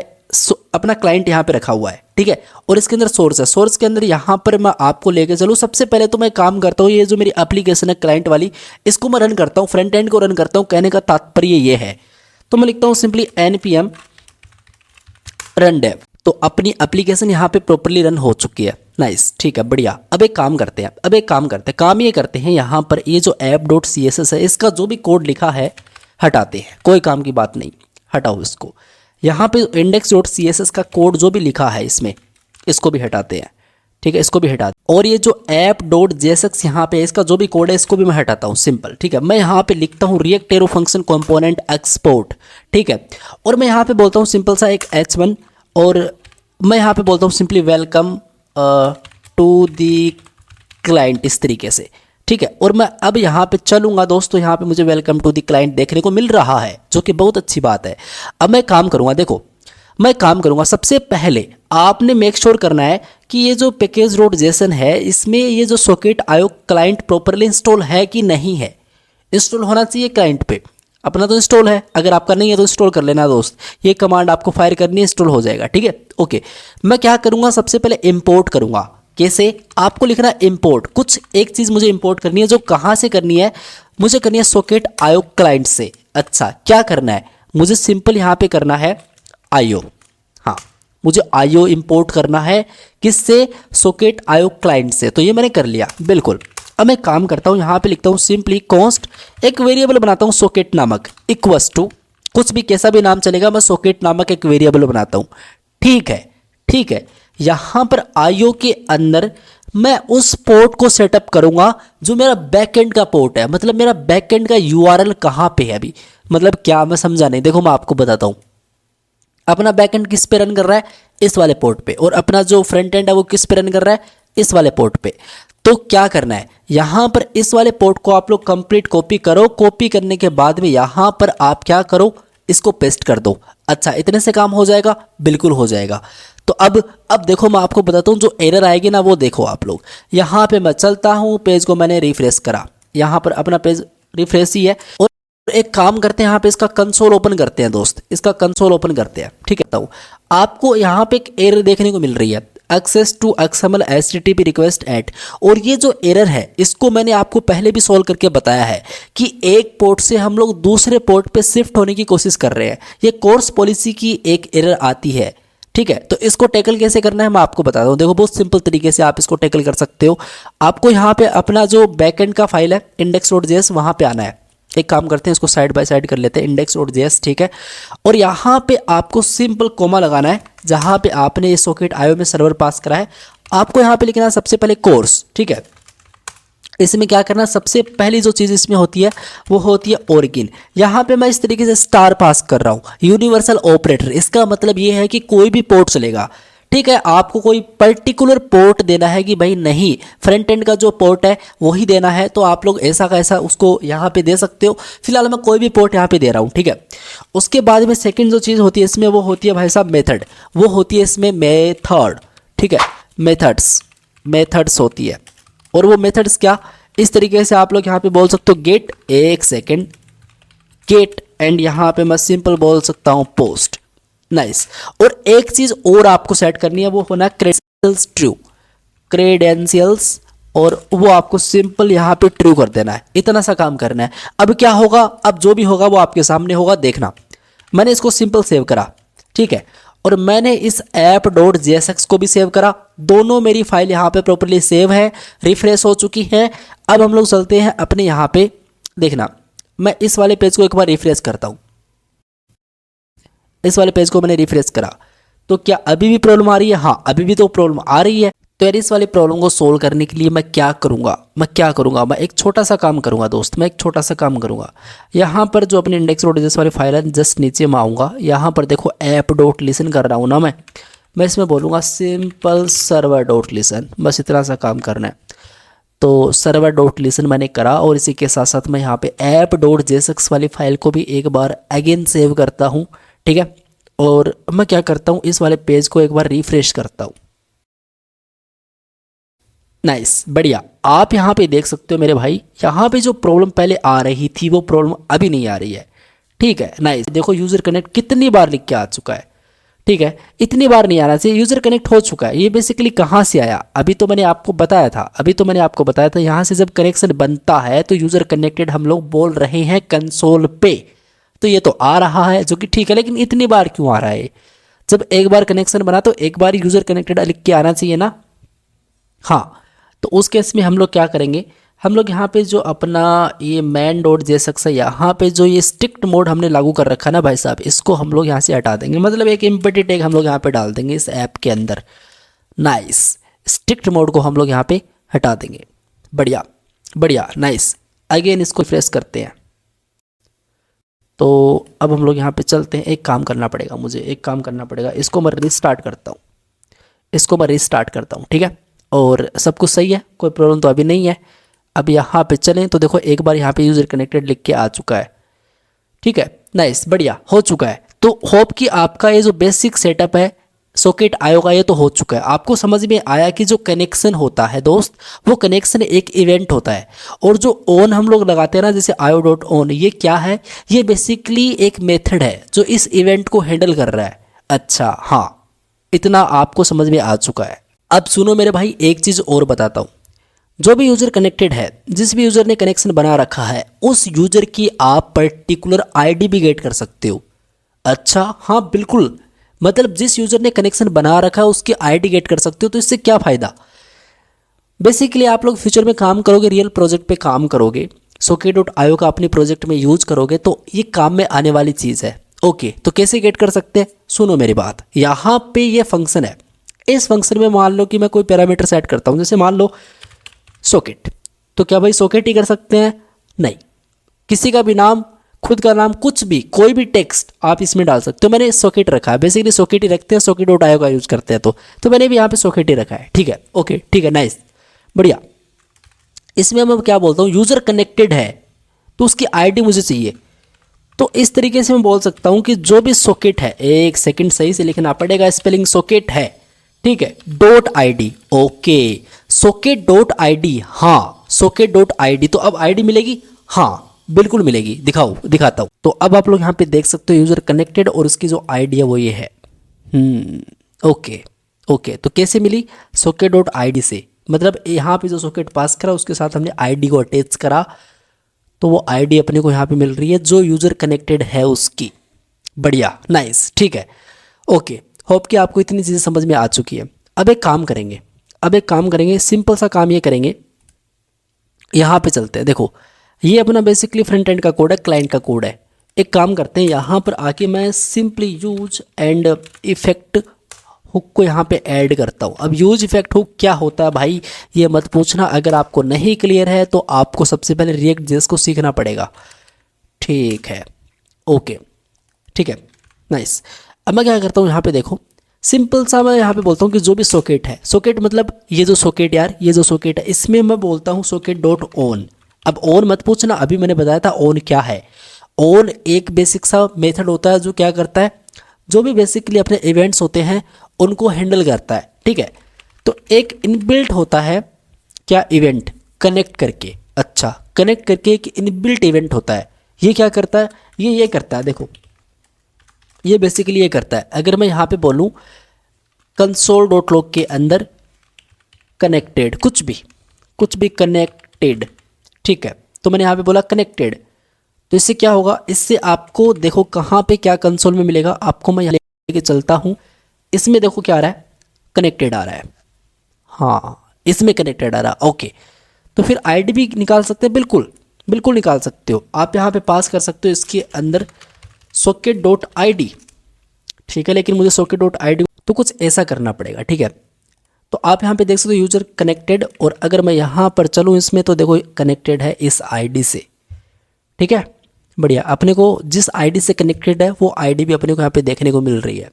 अपना क्लाइंट यहाँ पे रखा हुआ है, ठीक है, और इसके अंदर सोर्स है। सोर्स के अंदर यहाँ पर मैं आपको लेके चलूँ, सबसे पहले तो मैं काम करता हूँ, ये जो मेरी एप्लीकेशन है क्लाइंट वाली, इसको मैं रन करता हूँ, फ्रंट एंड को रन करता हूँ। कहने का तात्पर्य ये है, तो मैं लिखता हूँ सिंपली npm run dev, तो अपनी एप्लीकेशन यहाँ पे प्रॉपरली रन हो चुकी है। नाइस, ठीक है, बढ़िया। अब एक काम करते हैं, काम ये करते हैं, यहाँ पर ये जो app.css है इसका जो भी कोड लिखा है हटाते हैं, कोई काम की बात नहीं, हटाओ इसको। यहाँ पे index.css का कोड जो भी लिखा है इसमें, इसको भी हटाते हैं, ठीक है, इसको भी हटा। और ये जो app.jsx यहाँ पे इसका जो भी कोड है इसको भी मैं हटाता हूँ, सिंपल, ठीक है। मैं यहाँ पे लिखता हूँ react arrow function component export, ठीक है। और मैं यहाँ पे बोलता हूँ सिंपल सा एक h1, और मैं यहाँ पे बोलता हूँ simply welcome to the client, इस तरीके से, ठीक है। और मैं अब यहाँ पे चलूँगा दोस्तों, यहाँ पे मुझे वेलकम टू दी क्लाइंट देखने को मिल रहा है, जो कि बहुत अच्छी बात है। अब मैं काम करूँगा, देखो मैं काम करूँगा, सबसे पहले आपने मेक श्योर करना है कि ये जो पैकेज डॉट जेसन है इसमें ये जो सॉकेट आयो क्लाइंट प्रॉपरली इंस्टॉल है कि नहीं है। इंस्टॉल होना चाहिए क्लाइंट पे, अपना तो इंस्टॉल है, अगर आपका नहीं है तो इंस्टॉल कर लेना दोस्त, ये कमांड आपको फायर करनी है, इंस्टॉल हो जाएगा, ठीक है। ओके, मैं क्या करूँगा, सबसे पहले इंपोर्ट करूँगा। कैसे, आपको लिखना इंपोर्ट, कुछ एक चीज़ मुझे इंपोर्ट करनी है, जो कहाँ से करनी है, मुझे करनी है सॉकेट आयो क्लाइंट से। अच्छा, क्या करना है, मुझे सिंपल यहाँ पे करना है आईओ, हाँ मुझे आईओ इंपोर्ट करना है, किससे, सॉकेट आईओ क्लाइंट से। तो ये मैंने कर लिया, बिल्कुल। अब मैं काम करता हूँ, यहाँ पे लिखता हूँ सिंपली कॉन्स्ट, एक वेरिएबल बनाता हूँ सॉकेट नामक, इक्वस टू, कुछ भी कैसा भी नाम चलेगा, मैं सॉकेट नामक एक वेरिएबल बनाता हूँ, ठीक है, ठीक है। यहाँ पर आईओ के अंदर मैं उस पोर्ट को सेटअप करूँगा जो मेरा बैकएंड का पोर्ट है, मतलब मेरा बैकएंड का यूआरएल कहाँ पे है अभी, मतलब क्या, मैं समझा नहीं, देखो मैं आपको बताता हूँ। अपना बैकएंड किस पे रन कर रहा है, इस वाले पोर्ट पे, और अपना जो फ्रंट एंड है वो किस पे रन कर रहा है, इस वाले पोर्ट पे। तो क्या करना है, यहाँ पर इस वाले पोर्ट को आप लोग कंप्लीट कॉपी करो, कॉपी करने के बाद में यहाँ पर आप क्या करो, इसको पेस्ट कर दो। अच्छा, इतने से काम हो जाएगा, बिल्कुल हो जाएगा। तो अब देखो मैं आपको बताता हूँ, जो एरर आएगी ना वो देखो आप लोग। यहाँ पे मैं चलता हूँ, पेज को मैंने रिफ्रेश करा, यहाँ पर अपना पेज रिफ्रेश ही है। और एक काम करते हैं, यहाँ पे इसका कंसोल ओपन करते हैं दोस्त, इसका कंसोल ओपन करते हैं, ठीक है। तो आपको यहाँ पे एक एरर देखने को मिल रही है, access to XML HTTP request at. और ये जो एरर है इसको मैंने आपको पहले भी सॉल्व करके बताया है कि एक पोर्ट से हम लोग दूसरे पोर्ट पे शिफ्ट होने की कोशिश कर रहे हैं, ये कोर्स पॉलिसी की एक एरर आती है, ठीक है। तो इसको टैकल कैसे करना है मैं आपको बताता हूँ, देखो बहुत सिंपल तरीके से आप इसको टैकल कर सकते हो। आपको यहाँ पे अपना जो बैकएंड का फाइल है index.js, वहाँ पे आना है। एक काम करते हैं, इसको साइड बाय साइड कर लेते हैं, index.js, ठीक है। और यहाँ पे आपको सिंपल कोमा लगाना है, जहाँ पे आपने ये सॉकेट आईओ में सर्वर पास करा है, आपको यहाँ पे लिखना है सबसे पहले कोर्स, ठीक है। इसमें क्या करना, सबसे पहली जो चीज़ इसमें होती है वो होती है ओरिजिन। यहाँ पे मैं इस तरीके से स्टार पास कर रहा हूँ, यूनिवर्सल ऑपरेटर। इसका मतलब ये है कि कोई भी पोर्ट चलेगा, ठीक है। आपको कोई पर्टिकुलर पोर्ट देना है कि भाई नहीं, फ्रंट एंड का जो पोर्ट है वही देना है, तो आप लोग ऐसा का ऐसा उसको यहाँ पे दे सकते हो। फिलहाल मैं कोई भी पोर्ट यहाँ पे दे रहा हूँ, ठीक है। उसके बाद में सेकंड जो चीज़ होती है इसमें वो होती है भाई साहब मेथड, वो होती है इसमें मेथड, ठीक है। मेथड्स होती है, और वो मेथड्स क्या, इस तरीके से आप लोग यहाँ पे बोल सकते हो गेट, एक सेकेंड, गेट, एंड यहाँ पे मैं सिंपल बोल सकता हूँ पोस्ट, नाइस। और एक चीज और आपको सेट करनी है, वो होना क्रेडेंशियल्स ट्रू, क्रेडेंशियल्स, और वो आपको सिंपल यहाँ पे ट्रू कर देना है, इतना सा काम करना है। अब क्या होगा, अब जो भी होगा वो आपके सामने होगा, देखना। मैंने इसको सिंपल सेव करा, ठीक है, और मैंने इस app.jsx को भी सेव करा, दोनों मेरी फाइल यहाँ पे प्रॉपर्ली सेव है, रिफ्रेश हो चुकी है। अब हम लोग चलते हैं अपने यहाँ पे, देखना मैं इस वाले पेज को एक बार रिफ्रेश करता हूँ, इस वाले पेज को मैंने रिफ्रेश करा, तो क्या अभी भी प्रॉब्लम आ रही है, हाँ अभी भी तो प्रॉब्लम आ रही है। तो यार इस वाली प्रॉब्लम को सोल्व करने के लिए मैं क्या करूँगा, मैं एक छोटा सा काम करूँगा दोस्त, मैं एक छोटा सा काम करूँगा। यहाँ पर जो अपने index.js वाली फाइल है, जस्ट नीचे मैं आऊँगा, यहाँ पर देखो app.listen कर रहा हूँ ना मैं इसमें बोलूँगा सिंपल server.listen, बस इतना सा काम करना है। तो server.listen मैंने करा, और इसी के साथ साथ मैं यहाँ पे app.jsx वाली फाइल को भी एक बार अगेन सेव करता हूँ, ठीक है। और मैं क्या करता हूँ, इस वाले पेज को एक बार रिफ्रेश करता हूँ, नाइस, बढ़िया। आप यहाँ पे देख सकते हो मेरे भाई, यहाँ पे जो प्रॉब्लम पहले आ रही थी वो प्रॉब्लम अभी नहीं आ रही है, ठीक है, नाइस। देखो यूज़र कनेक्ट कितनी बार लिख के आ चुका है, ठीक है, इतनी बार नहीं आना चाहिए, यूज़र कनेक्ट हो चुका है। ये बेसिकली कहाँ से आया, अभी तो मैंने आपको बताया था, यहाँ से जब कनेक्शन बनता है तो यूज़र कनेक्टेड हम लोग बोल रहे हैं कंसोल पे, तो ये तो आ रहा है, जो कि ठीक है, लेकिन इतनी बार क्यों आ रहा है। जब एक बार कनेक्शन बना तो एक बार यूज़र कनेक्टेड लिख के आना चाहिए ना, हाँ, तो उस केस में हम लोग क्या करेंगे, हम लोग यहाँ पे जो अपना ये मैन डॉट जेएसएक्स है, यहाँ पे जो ये स्ट्रिक्ट मोड हमने लागू कर रखा है ना भाई साहब, इसको हम लोग यहाँ से हटा देंगे। मतलब एक एम्प्टी टैग हम लोग यहाँ पे डाल देंगे इस ऐप के अंदर। नाइस, स्ट्रिक्ट मोड को हम लोग यहाँ पे हटा देंगे। बढ़िया बढ़िया, नाइस। अगेन इसको रिफ्रेश करते हैं। तो अब हम लोग यहाँ पे चलते हैं। एक काम करना पड़ेगा मुझे, एक काम करना पड़ेगा, इसको मैं रिस्टार्ट करता हूँ, इसको मैं रिस्टार्ट करता हूँ, ठीक है। और सब कुछ सही है, कोई प्रॉब्लम तो अभी नहीं है। अब यहाँ पे चलें तो देखो एक बार यहाँ पे यूज़र कनेक्टेड लिख के आ चुका है, ठीक है। नाइस, बढ़िया हो चुका है। तो होप कि आपका ये जो बेसिक सेटअप है सॉकेट आयो का, ये तो हो चुका है। आपको समझ में आया कि जो कनेक्शन होता है दोस्त, वो कनेक्शन एक इवेंट होता है। और जो ऑन हम लोग लगाते हैं ना, जैसे आयो डॉट ऑन, ये क्या है, ये बेसिकली एक मेथड है जो इस इवेंट को हैंडल कर रहा है। अच्छा हाँ, इतना आपको समझ में आ चुका है। अब सुनो मेरे भाई, एक चीज़ और बताता हूँ। जो भी यूज़र कनेक्टेड है, जिस भी यूज़र ने कनेक्शन बना रखा है, उस यूज़र की आप पर्टिकुलर आईडी भी गेट कर सकते हो। अच्छा हाँ बिल्कुल, मतलब जिस यूज़र ने कनेक्शन बना रखा है उसकी आईडी गेट कर सकते हो। तो इससे क्या फ़ायदा, बेसिकली आप लोग फ्यूचर में काम करोगे, रियल प्रोजेक्ट पे काम करोगे, सॉकेट डॉट आयो का अपने प्रोजेक्ट में यूज करोगे, तो ये काम में आने वाली चीज़ है। ओके, तो कैसे गेट कर सकते हैं, सुनो मेरी बात। यहाँ पे ये फंक्शन है, इस फंक्शन में मान लो कि मैं कोई पैरामीटर सेट करता हूँ, जैसे मान लो सॉकेट। तो क्या भाई सॉकेट ही कर सकते हैं, नहीं, किसी का भी नाम, खुद का नाम, कुछ भी, कोई भी टेक्स्ट आप इसमें डाल सकते हो। मैंने सॉकेट रखा है, बेसिकली सॉकेट ही रखते हैं, सॉकेट डॉट आयो का यूज़ करते हैं, तो मैंने भी यहाँ पे सॉकेट ही रखा है, ठीक है। ओके ठीक है, नाइस, बढ़िया। इसमें मैं क्या बोलता हूँ, यूज़र कनेक्टेड है तो उसकी आईडी मुझे चाहिए। तो इस तरीके से मैं बोल सकता हूँ कि जो भी सॉकेट है, एक सेकंड सही से लिखना पड़ेगा, स्पेलिंग सॉकेट है, ठीक है, dot ID. Okay, socket dot ID, हाँ सॉकेट डॉट आईडी। तो अब आईडी मिलेगी, हाँ बिल्कुल मिलेगी, दिखाता हूँ। तो अब आप लोग यहाँ पे देख सकते हो यूज़र कनेक्टेड, और उसकी जो आईडी है वो ये है। ओके ओके, तो कैसे मिली, सॉकेट डॉट आईडी से, मतलब यहाँ पे जो सॉकेट पास करा उसके साथ हमने आईडी को अटैच करा, तो वो आईडी अपने को यहाँ पे मिल रही है जो यूज़र कनेक्टेड है उसकी। बढ़िया, नाइस, ठीक है। ओके, होप कि आपको इतनी चीज़ें समझ में आ चुकी है। अब एक काम करेंगे, सिंपल सा काम ये करेंगे, यहाँ पे चलते हैं। देखो ये अपना बेसिकली फ्रंट एंड का कोड है, क्लाइंट का कोड है। एक काम करते हैं, यहाँ पर आके मैं simply use and effect hook को यहाँ पे ऐड करता हूँ। अब यूज इफेक्ट हुक क्या होता है भाई, ये मत पूछना, अगर आपको नहीं क्लियर है तो आपको सबसे पहले रिएक्ट जेएस को सीखना पड़ेगा, ठीक है। ओके ठीक है, नाइस। अब मैं क्या करता हूँ, यहाँ पे देखो सिंपल सा मैं यहाँ पे बोलता हूँ कि जो भी सॉकेट है, सॉकेट मतलब ये जो सॉकेट यार, ये जो सॉकेट है, इसमें मैं बोलता हूँ सॉकेट डॉट ऑन। अब ऑन मत पूछना, अभी मैंने बताया था ऑन क्या है। ऑन एक बेसिक सा मेथड होता है जो क्या करता है, जो भी बेसिकली अपने इवेंट्स होते हैं उनको हैंडल करता है, ठीक है। तो एक इनबिल्ट होता है क्या, इवेंट कनेक्ट करके। अच्छा, कनेक्ट करके एक इनबिल्ट इवेंट होता है, ये क्या करता है, ये करता है, देखो ये बेसिकली ये करता है। अगर मैं यहाँ पे बोलूँ कंसोल डॉट लॉग के अंदर कनेक्टेड, कुछ भी कनेक्टेड, ठीक है, तो मैंने यहाँ पे बोला कनेक्टेड, तो इससे क्या होगा, इससे आपको देखो कहाँ पे क्या कंसोल में मिलेगा, आपको मैं यहाँ लेके चलता हूँ। इसमें देखो क्या आ रहा है, कनेक्टेड आ रहा है, हाँ इसमें कनेक्टेड आ रहा है। ओके, तो फिर आईडी भी निकाल सकते हैं, बिल्कुल निकाल सकते हो आप। यहाँ पे पास कर सकते हो इसके अंदर सॉकेट डॉट आईडी, ठीक है, लेकिन मुझे सॉकेट डॉट आईडी तो कुछ ऐसा करना पड़ेगा, ठीक है। तो आप यहाँ पे देख सकते हो यूजर कनेक्टेड, और अगर मैं यहाँ पर चलूँ इसमें तो देखो कनेक्टेड है इस आईडी से, ठीक है, बढ़िया। अपने को जिस आईडी से कनेक्टेड है वो आईडी भी अपने को यहाँ पे देखने को मिल रही है।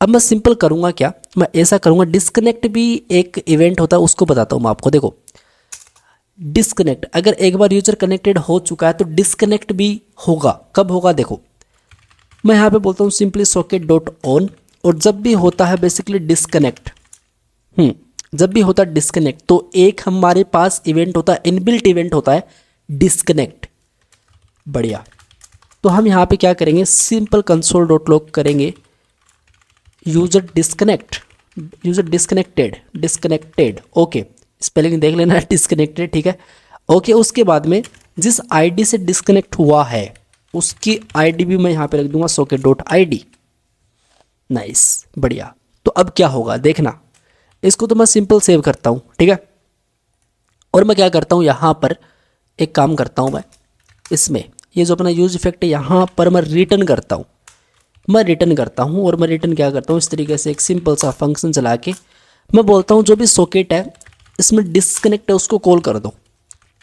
अब मैं सिंपल करूँगा क्या, मैं ऐसा करूँगा, डिस्कनेक्ट भी एक इवेंट होता है, उसको बताता हूँ मैं आपको। देखो डिस्कनेक्ट, अगर एक बार यूजर कनेक्टेड हो चुका है तो डिस्कनेक्ट भी होगा, कब होगा, देखो मैं यहाँ पे बोलता हूँ सिंपली सॉकेट डॉट ऑन, और जब भी होता है बेसिकली डिस्कनेक्ट, जब भी होता है डिस्कनेक्ट, तो एक हमारे पास इवेंट होता है, इनबिल्ट इवेंट होता है डिस्कनेक्ट। बढ़िया, तो हम यहाँ पे क्या करेंगे, सिंपल कंसोल डॉट लॉग करेंगे यूजर डिस्कनेक्टेड। ओके, स्पेलिंग देख लेना, डिस्कनेक्टेड, ठीक है। ओके, उसके बाद में जिस आईडी से डिस्कनेक्ट हुआ है उसकी आईडी भी मैं यहाँ पे रख दूंगा सॉकेट डॉट आईडी। नाइस, बढ़िया। तो अब क्या होगा देखना, इसको तो मैं सिंपल सेव करता हूँ, ठीक है। और मैं क्या करता हूँ, यहाँ पर एक काम करता हूँ मैं, इसमें ये जो अपना यूज इफेक्ट है यहाँ पर मैं रिटर्न करता हूँ। मैं रिटर्न करता हूँ और मैं रिटर्न क्या करता हूँ, इस तरीके से एक सिंपल सा फंक्शन चला के मैं बोलता हूँ जो भी सॉकेट है इसमें डिस्कनेक्ट है उसको कॉल कर दो,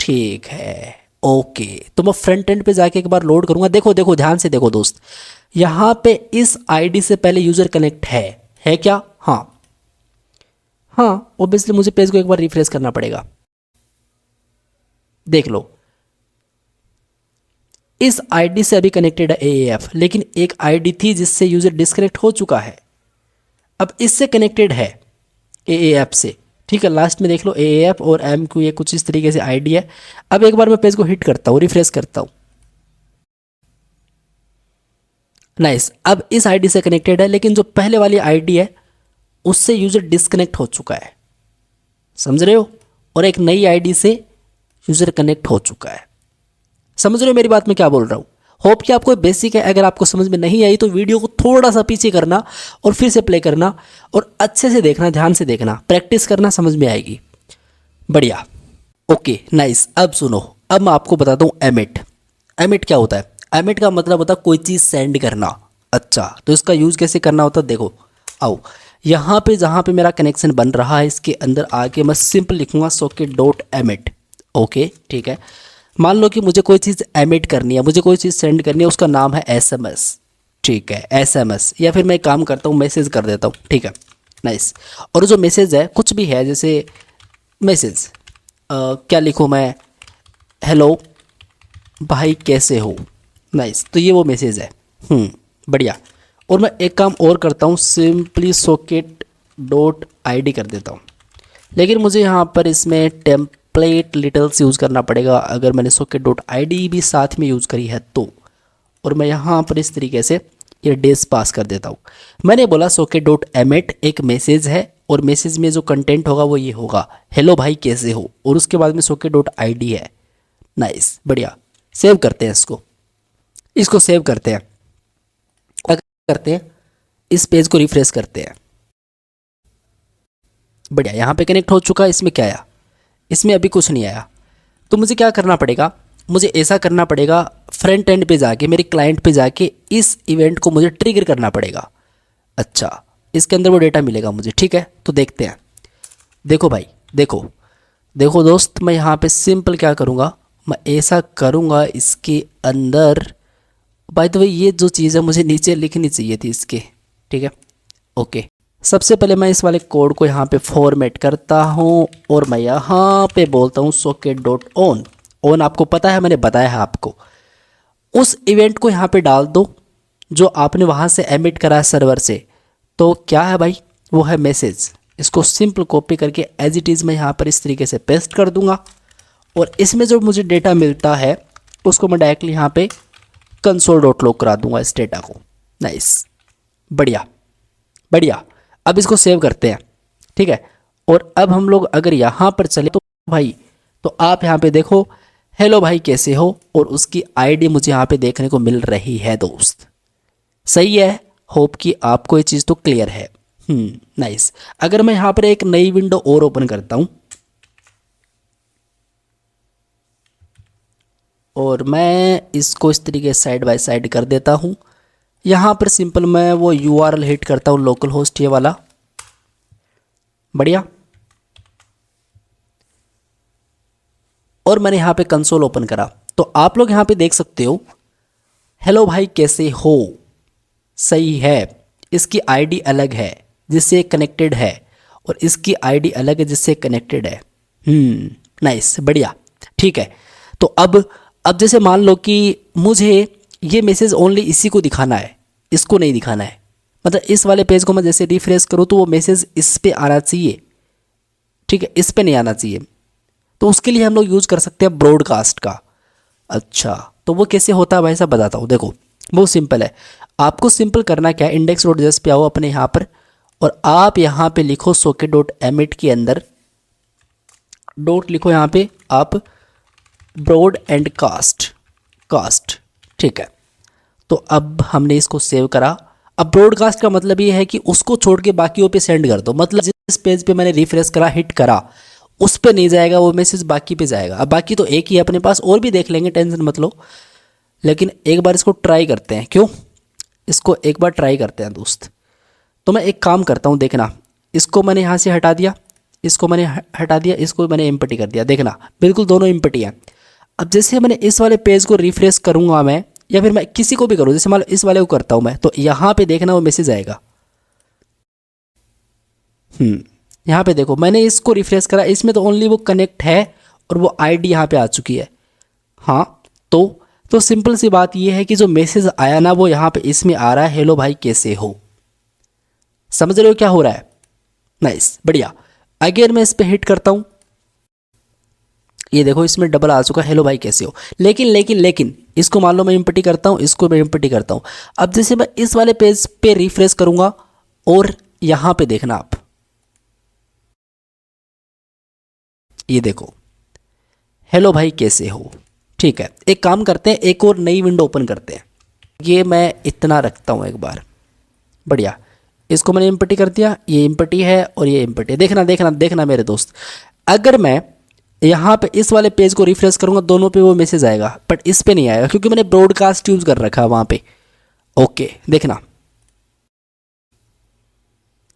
ठीक है। ओके, तो मैं फ्रंट एंड पे जाके एक बार लोड करूँगा। देखो देखो ध्यान से देखो दोस्त, यहाँ पे इस आईडी से पहले यूज़र कनेक्ट है क्या? हाँ हाँ, ऑब्वियसली मुझे पेज को एक बार रिफ्रेश करना पड़ेगा। देख लो, इस आईडी से अभी कनेक्टेड है एएएफ, लेकिन एक आईडी थी जिससे यूज़र डिस्कनेक्ट हो चुका है, अब इससे कनेक्टेड है एएएफ से, ठीक है। लास्ट में देख लो एएएफ और एम क्यू, ये कुछ इस तरीके से आईडी है। अब एक बार मैं पेज को हिट करता हूँ, रिफ्रेश करता हूँ, नाइस। अब इस आईडी से कनेक्टेड है, लेकिन जो पहले वाली आईडी है उससे यूज़र डिस्कनेक्ट हो चुका है, समझ रहे हो, और एक नई आईडी से यूज़र कनेक्ट हो चुका है। समझ रहे हो मेरी बात, मैं क्या बोल रहा हूँ? होप कि आपको बेसिक है। अगर आपको समझ में नहीं आई तो वीडियो को थोड़ा सा पीछे करना और फिर से प्ले करना और अच्छे से देखना, ध्यान से देखना, प्रैक्टिस करना, समझ में आएगी। बढ़िया, ओके नाइस। अब सुनो, अब मैं आपको बताता हूँ एमिट। एमिट क्या होता है? एमिट का मतलब होता है कोई चीज़ सेंड करना। अच्छा, तो इसका यूज़ कैसे करना होता है, देखो आओ, यहाँ पे जहाँ पे मेरा कनेक्शन बन रहा है इसके अंदर आके मैं सिंपल लिखूँगा सॉकेट डॉट एमिट। ओके ठीक है, मान लो कि मुझे कोई चीज़ एमिट करनी है, मुझे कोई चीज़ सेंड करनी है, उसका नाम है एसएमएस, ठीक है, एसएमएस। या फिर मैं एक काम करता हूँ, मैसेज कर देता हूँ, ठीक है, नाइस। और जो मैसेज है कुछ भी है, जैसे मैसेज क्या लिखूँ मैं, हेलो भाई कैसे हो, नाइस, तो ये वो मैसेज है। बढ़िया। और मैं एक काम और करता हूँ, सिंपली सॉकेट डॉट आईडी कर देता हूँ, लेकिन मुझे यहाँ पर इसमें टेम्पलेट लिटल्स यूज़ करना पड़ेगा अगर मैंने सॉकेट डॉट आईडी भी साथ में यूज़ करी है तो। और मैं यहाँ पर इस तरीके से ये डेज पास कर देता हूँ। मैंने बोला सॉकेट डॉट एमिट एक मैसेज है और मैसेज में जो कंटेंट होगा वो ये होगा, हेलो भाई कैसे हो, और उसके बाद में सॉकेट डॉट आईडी है। नाइस, बढ़िया। सेव करते हैं इसको सेव करते हैं, क्या करते हैं, इस पेज को रिफ्रेश करते हैं। बढ़िया, यहाँ पे कनेक्ट हो चुका है। इसमें क्या आया, इसमें अभी कुछ नहीं आया। तो मुझे क्या करना पड़ेगा, मुझे ऐसा करना पड़ेगा, फ्रंट एंड पे जाके, मेरे क्लाइंट पे जाके इस इवेंट को मुझे ट्रिगर करना पड़ेगा। अच्छा, इसके अंदर वो डेटा मिलेगा मुझे, ठीक है। तो देखते हैं, देखो भाई, देखो देखो दोस्त, मैं यहाँ पे सिंपल क्या करूँगा, मैं ऐसा करूँगा इसके अंदर, बाय द वे ये जो चीज़ है मुझे नीचे लिखनी चाहिए थी इसके, ठीक है। ओके, सबसे पहले मैं इस वाले कोड को यहाँ पे फॉर्मेट करता हूँ और मैं यहाँ पे बोलता हूँ सॉकेट डॉट ऑन। ऑन आपको पता है, मैंने बताया है आपको। उस इवेंट को यहाँ पे डाल दो जो आपने वहाँ से एमिट करा है सर्वर से। तो क्या है भाई, वो है मैसेज। इसको सिंपल कॉपी करके एज इट इज़ मैं यहाँ पर इस तरीके से पेस्ट कर दूँगा और इसमें जो मुझे डेटा मिलता है उसको मैं डायरेक्टली यहाँ पे कंसोल डॉट लॉग करा दूँगा इस डेटा को। नाइस, बढ़िया बढ़िया। अब इसको सेव करते हैं, ठीक है। और अब हम लोग अगर यहाँ पर चले तो भाई, तो आप यहाँ पे देखो हेलो भाई कैसे हो, और उसकी आईडी मुझे यहाँ पे देखने को मिल रही है दोस्त। सही है, होप कि आपको ये चीज़ तो क्लियर है। नाइस। अगर मैं यहाँ पर एक नई विंडो और ओपन करता हूँ और मैं इसको इस तरीके साइड बाय साइड कर देता हूँ, यहाँ पर सिंपल मैं वो URL हिट करता हूँ, लोकल होस्ट ये वाला। बढ़िया। और मैंने यहाँ पे कंसोल ओपन करा तो आप लोग यहाँ पे देख सकते हो हेलो भाई कैसे हो। सही है, इसकी आईडी अलग है जिससे कनेक्टेड है और इसकी आईडी अलग है जिससे कनेक्टेड है। नाइस, बढ़िया, ठीक है। तो अब जैसे मान लो कि मुझे ये मैसेज ओनली इसी को दिखाना है, इसको नहीं दिखाना है, मतलब इस वाले पेज को मैं जैसे रिफ्रेश करूँ तो वो मैसेज इस पे आना चाहिए, ठीक है, इस पे नहीं आना चाहिए। तो उसके लिए हम लोग यूज़ कर सकते हैं ब्रॉडकास्ट का। अच्छा, तो वो कैसे होता है भाई साहब, बताता हूँ। देखो बहुत सिंपल है, आपको सिंपल करना क्या है, इंडेक्स डॉट जेएस पे आओ अपने यहाँ पर और आप यहाँ पे लिखो सॉकेट डॉट एमिट के अंदर डॉट लिखो, यहाँ पे आप ब्रॉड एंड कास्ट, ठीक है। तो अब हमने इसको सेव करा। अब ब्रॉडकास्ट का मतलब ये है कि उसको छोड़ के बाकियों पे सेंड कर दो, मतलब जिस पेज पे मैंने रिफ्रेश करा, हिट करा, उस पे नहीं जाएगा वो मैसेज, बाकी पे जाएगा। अब बाकी तो एक ही है अपने पास, और भी देख लेंगे, टेंशन मत लो। लेकिन एक बार इसको ट्राई करते हैं, क्यों, इसको एक बार ट्राई करते हैं दोस्त। तो मैं एक काम करता हूँ, देखना, इसको मैंने यहाँ से हटा दिया, इसको मैंने हटा दिया, इसको मैंने एम्प्टी कर दिया, देखना बिल्कुल दोनों एम्प्टी हैं। अब जैसे मैंने इस वाले पेज को रिफ्रेश करूँगा मैं, या फिर मैं किसी को भी करूँ, जैसे मान लो इस वाले को करता हूँ मैं, तो यहाँ पे देखना वो मैसेज आएगा। यहाँ पे देखो मैंने इसको रिफ्रेश करा, इसमें तो ओनली वो कनेक्ट है और वो आईडी यहाँ पे आ चुकी है। हाँ, तो सिंपल सी बात ये है कि जो मैसेज आया ना वो यहाँ पे इसमें आ रहा है, हेलो भाई कैसे हो। समझ रहे हो क्या हो रहा है? नाइस, बढ़िया। अगेन मैं इस पे हिट करता हूँ, ये देखो इसमें डबल आ चुका, हेलो भाई कैसे हो। लेकिन इसको मान लो मैं एम्प्टी करता हूँ, इसको मैं एम्प्टी करता हूँ। अब जैसे मैं इस वाले पेज पे रिफ्रेश करूँगा और यहाँ पे देखना आप, ये देखो हेलो भाई कैसे हो। ठीक है, एक काम करते हैं, एक और नई विंडो ओपन करते हैं। ये मैं इतना रखता हूँ एक बार, बढ़िया। इसको मैंने एम्प्टी कर दिया, ये एम्प्टी है और ये एम्प्टी है। देखना मेरे दोस्त, अगर मैं यहाँ पे इस वाले पेज को रिफ्रेश करूँगा, दोनों पे वो मैसेज आएगा, बट इस पे नहीं आएगा क्योंकि मैंने ब्रॉडकास्ट यूज़ कर रखा है वहाँ पे। ओके, देखना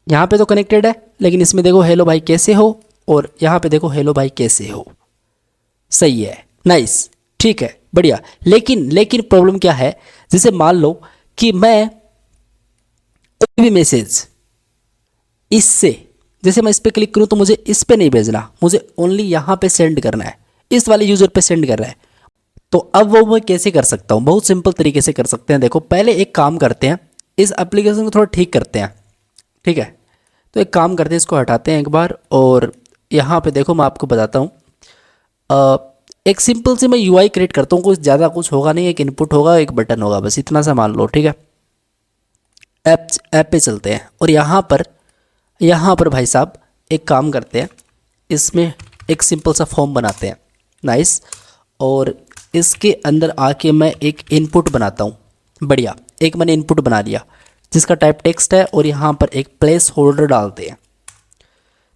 यहाँ पे तो कनेक्टेड है, लेकिन इसमें देखो हेलो भाई कैसे हो, और यहाँ पे देखो हेलो भाई कैसे हो। सही है, नाइस, ठीक है, बढ़िया। लेकिन प्रॉब्लम क्या है, जैसे मान लो कि मैं कोई भी मैसेज इससे, जैसे मैं इस पर क्लिक करूं तो मुझे इस पे नहीं भेजना, मुझे ओनली यहाँ पे सेंड करना है, इस वाले यूज़र पे सेंड करना है। तो अब वो मैं कैसे कर सकता हूँ? बहुत सिंपल तरीके से कर सकते हैं। देखो पहले एक काम करते हैं, इस एप्लीकेशन को थोड़ा ठीक करते हैं, ठीक है। तो एक काम करते हैं, इसको हटाते हैं एक बार, और यहाँ पे देखो मैं आपको बताता हूँ, एक सिंपल सी मैं यूआई क्रिएट करता हूँ, कुछ ज़्यादा होगा नहीं, एक इनपुट होगा, एक बटन होगा, बस इतना सा मान लो, ठीक है। ऐप पे चलते हैं और यहाँ पर भाई साहब एक काम करते हैं, इसमें एक सिंपल सा फॉर्म बनाते हैं, नाइस। और इसके अंदर आके मैं एक इनपुट बनाता हूँ, बढ़िया। एक मैंने इनपुट बना लिया जिसका टाइप टेक्स्ट है, और यहाँ पर एक प्लेस होल्डर डालते हैं।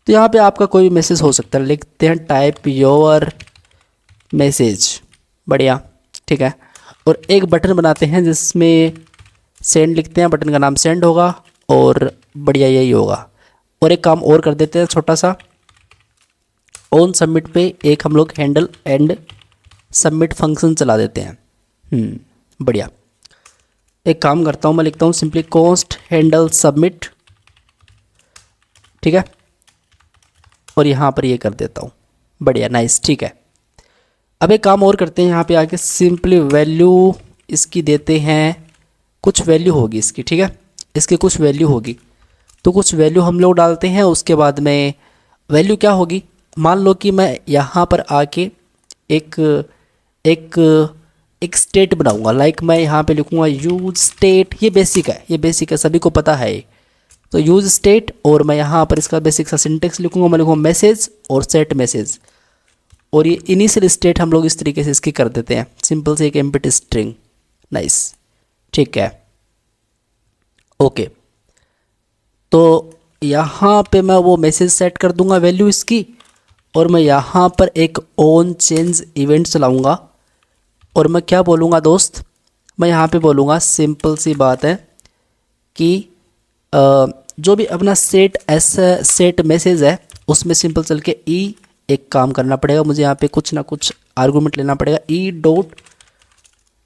तो यहाँ पे आपका कोई भी मैसेज हो सकता है, लिखते हैं टाइप योर मैसेज, बढ़िया, ठीक है। और एक बटन बनाते हैं जिसमें सेंड लिखते हैं, बटन का नाम सेंड होगा, और बढ़िया यही होगा। और एक काम और कर देते हैं छोटा सा, ऑन सबमिट पे एक हम लोग हैंडल एंड सबमिट फंक्शन चला देते हैं। बढ़िया। एक काम करता हूँ, मैं लिखता हूँ सिंपली कॉस्ट हैंडल सबमिट, ठीक है। और यहाँ पर ये कर देता हूँ, बढ़िया, नाइस, ठीक है। अब एक काम और करते हैं, यहाँ पे आके सिंपली वैल्यू इसकी देते हैं, कुछ वैल्यू होगी इसकी, ठीक है। इसकी कुछ वैल्यू होगी, तो कुछ वैल्यू हम लोग डालते हैं। उसके बाद में वैल्यू क्या होगी, मान लो कि मैं यहाँ पर आके एक एक एक स्टेट बनाऊंगा, लाइक मैं यहाँ पे लिखूँगा यूज स्टेट। ये बेसिक है, सभी को पता है। तो यूज स्टेट, और मैं यहाँ पर इसका बेसिक सा सिंटेक्स लिखूँगा, मैं लिखूँगा मैसेज और सेट मैसेज। और ये इनिशियल स्टेट हम लोग इस तरीके से इसकी कर देते हैं, सिंपल से एक एम्प्टी स्ट्रिंग, नाइस, ठीक है, ओके। तो यहाँ पे मैं वो मैसेज सेट कर दूंगा वैल्यू इसकी, और मैं यहाँ पर एक ऑन चेंज इवेंट चलाऊँगा, और मैं क्या बोलूँगा दोस्त, मैं यहाँ पे बोलूँगा सिंपल सी बात है कि जो भी अपना सेट मैसेज है उसमें सिंपल चल के एक काम करना पड़ेगा मुझे, यहाँ पे कुछ ना कुछ आर्गूमेंट लेना पड़ेगा,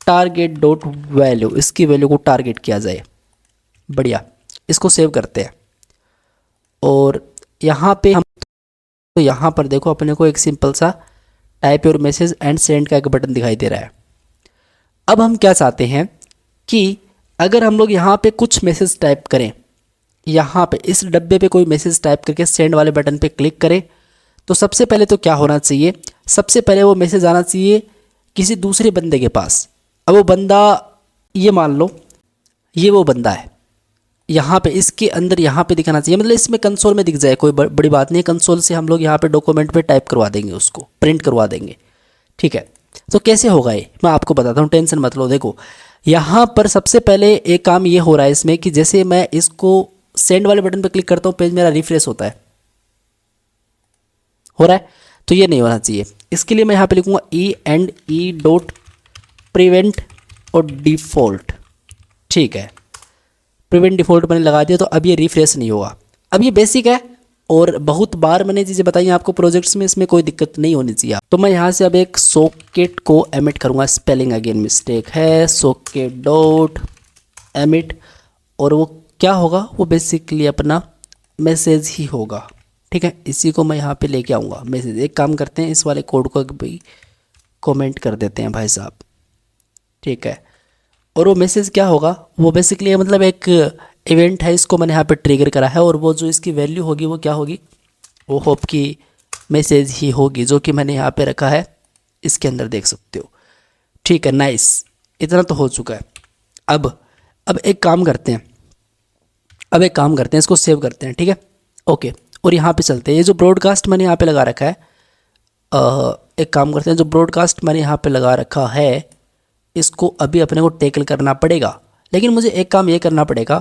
target.वैल्यू, इसकी वैल्यू को टारगेट किया जाए, बढ़िया। इसको सेव करते हैं, और यहाँ पे हम, तो यहाँ पर देखो अपने को एक सिंपल सा type your message and send का एक बटन दिखाई दे रहा है। अब हम क्या चाहते हैं कि अगर हम लोग यहाँ पे कुछ मैसेज टाइप करें, यहाँ पे इस डब्बे पे कोई मैसेज टाइप करके सेंड वाले बटन पे क्लिक करें, तो सबसे पहले तो क्या होना चाहिए, सबसे पहले वो मैसेज आना चाहिए किसी दूसरे बंदे के पास। अब वो बंदा, ये मान लो ये वो बंदा है, यहाँ पे इसके अंदर यहाँ पे दिखाना चाहिए, मतलब इसमें कंसोल में दिख जाए, कोई बड़ी बात नहीं है। कंसोल से हम लोग यहाँ पे डॉक्यूमेंट पे टाइप करवा देंगे, उसको प्रिंट करवा देंगे, ठीक है। तो कैसे होगा ये मैं आपको बताता हूँ, टेंशन मत लो। देखो यहाँ पर सबसे पहले एक काम ये हो रहा है इसमें कि जैसे मैं इसको सेंड वाले बटन पर क्लिक करता हूँ, पेज मेरा रिफ्रेश होता है, हो रहा है, तो ये नहीं होना चाहिए। इसके लिए मैं यहाँ पे लिखूँगा E डॉट प्रिवेंट और डिफ़ॉल्ट, ठीक है, प्रिवेंट डिफ़ॉल्ट मैंने लगा दिया, तो अब ये रिफ्रेश नहीं होगा। अब ये बेसिक है और बहुत बार मैंने चीज़ें बताई आपको प्रोजेक्ट्स में, इसमें कोई दिक्कत नहीं होनी चाहिए। तो मैं यहाँ से अब एक सॉकेट को एमिट करूँगा, स्पेलिंग अगेन मिस्टेक है, सॉकेट डॉट एमिट, और वो क्या होगा, वो बेसिकली अपना मैसेज ही होगा, ठीक है। इसी को मैं यहाँ पे लेके आऊँगा मैसेज। एक काम करते हैं, इस वाले कोड को भी कमेंट कर देते हैं भाई साहब, ठीक है। और वो मैसेज क्या होगा, वो बेसिकली मतलब एक इवेंट है, इसको मैंने यहाँ पे ट्रिगर करा है, और वो जो इसकी वैल्यू होगी वो क्या होगी, वो होप की मैसेज ही होगी, जो कि मैंने यहाँ पे रखा है, इसके अंदर देख सकते हो, ठीक है। नाइस, इतना तो हो चुका है। अब एक काम करते हैं, इसको सेव करते हैं, ठीक है, ओके। और यहाँ पे चलते हैं, ये जो ब्रॉडकास्ट मैंने यहाँ पे लगा रखा है, एक काम करते हैं, जो ब्रॉडकास्ट मैंने यहाँ पे लगा रखा है इसको अभी अपने को टैकल करना पड़ेगा। लेकिन मुझे एक काम ये करना पड़ेगा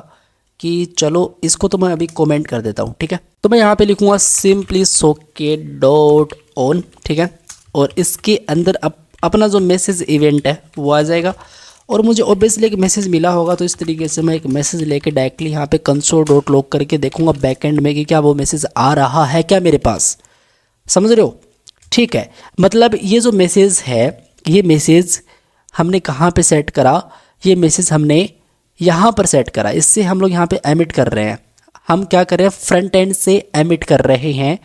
कि चलो इसको तो मैं अभी कमेंट कर देता हूँ, ठीक है। तो मैं यहाँ पे लिखूँगा सिंपली सॉकेट डॉट ऑन, ठीक है, और इसके अंदर अपना जो मैसेज इवेंट है वो आ जाएगा। और मुझे ऑब्वियसली एक मैसेज मिला होगा, तो इस तरीके से मैं एक मैसेज लेके डायरेक्टली यहाँ पे कंसोल डॉट लॉग करके देखूँगा बैकएंड में कि क्या वो मैसेज आ रहा है क्या मेरे पास, समझ रहे हो, ठीक है। मतलब ये जो मैसेज है, ये मैसेज हमने कहाँ पे सेट करा, ये मैसेज हमने यहाँ पर सेट करा, इससे हम लोग यहाँ पे एमिट कर रहे हैं। हम क्या कर रहे हैं, फ्रंट एंड से एमिट कर रहे हैं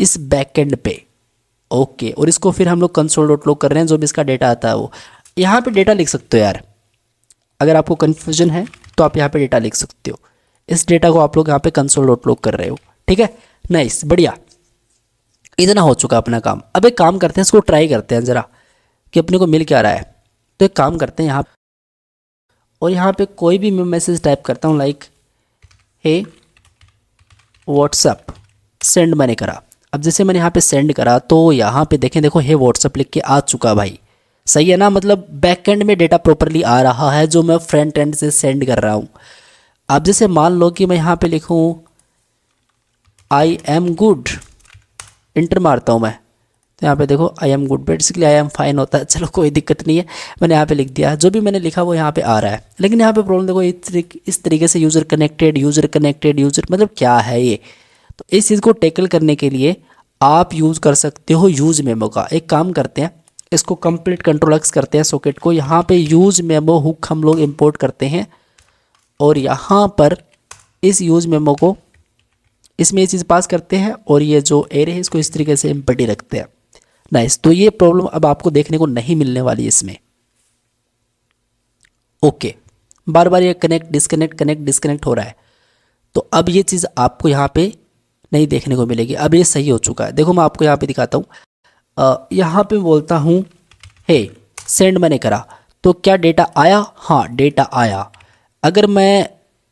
इस बैक एंड पे, ओके। और इसको फिर हम लोग कंसोल डॉट लॉग कर रहे हैं, जो भी इसका डेटा आता है वो यहाँ पे डेटा लिख सकते हो यार। अगर आपको कन्फ्यूजन है तो आप यहाँ पे डेटा लिख सकते हो, इस डेटा को आप लोग यहाँ पे कंसोल डॉट लॉग कर रहे हो, ठीक है। नाइस, बढ़िया, इतना हो चुका अपना काम। अब एक काम करते हैं, इसको ट्राई करते हैं ज़रा कि अपने को मिल क्या रहा है। तो एक काम करते हैं यहाँ, और यहाँ पे कोई भी मैं मैसेज टाइप करता हूँ, लाइक हे व्हाट्सअप, सेंड मैंने करा। अब जैसे मैंने यहाँ पे सेंड करा तो यहाँ पे देखें, देखो हे व्हाट्सअप लिख के आ चुका भाई, सही है ना। मतलब बैक एंड में डेटा प्रॉपरली आ रहा है जो मैं फ्रंट एंड से सेंड कर रहा हूँ। अब जैसे मान लो कि मैं यहाँ पे लिखूँ आई एम गुड, इंटर मारता हूँ मैं, तो यहाँ पे देखो I am good, basically I am fine होता है, चलो कोई दिक्कत नहीं है, मैंने यहाँ पे लिख दिया, जो भी मैंने लिखा वो यहाँ पे आ रहा है। लेकिन यहाँ पे प्रॉब्लम देखो, इस तरीके से यूज़र कनेक्टेड मतलब क्या है ये। तो इस चीज़ को टैकल करने के लिए आप यूज़ कर सकते हो यूज़ मेमो का। एक काम करते हैं, इसको कंप्लीट कंट्रोल एक्स करते हैं सॉकेट को, यहाँ पे यूज़ मेमो हुक हम लोग इंपोर्ट करते हैं, और यहाँ पर इस यूज़ मेमो को इसमें ये चीज़ पास करते हैं, और ये जो एरे है इसको इस तरीके से एम्पटी रखते हैं। नाइस, तो ये प्रॉब्लम अब आपको देखने को नहीं मिलने वाली इसमें, ओके। बार बार ये कनेक्ट डिस्कनेक्ट हो रहा है, तो अब ये चीज़ आपको यहाँ पे नहीं देखने को मिलेगी। अब ये सही हो चुका है, देखो मैं आपको यहाँ पे दिखाता हूँ। यहाँ पे बोलता हूँ हे सेंड मैंने करा, तो क्या डेटा आया, हाँ डेटा आया। अगर मैं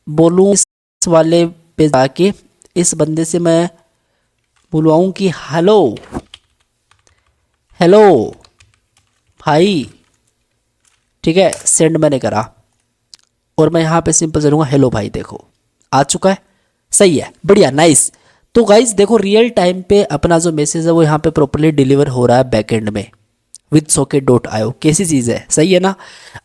बोलूँ इस वाले पे जाके इस बंदे से मैं बुलवाऊँ कि हेलो भाई, ठीक है, सेंड मैंने करा, और मैं यहाँ पे सिंपल करूँगा हेलो भाई, देखो आ चुका है, सही है, बढ़िया, नाइस। तो गाइज देखो रियल टाइम पे अपना जो मैसेज है वो यहाँ पे प्रॉपर्ली डिलीवर हो रहा है बैकएंड में विद सॉकेट डॉट आयो, कैसी चीज़ है, सही है ना।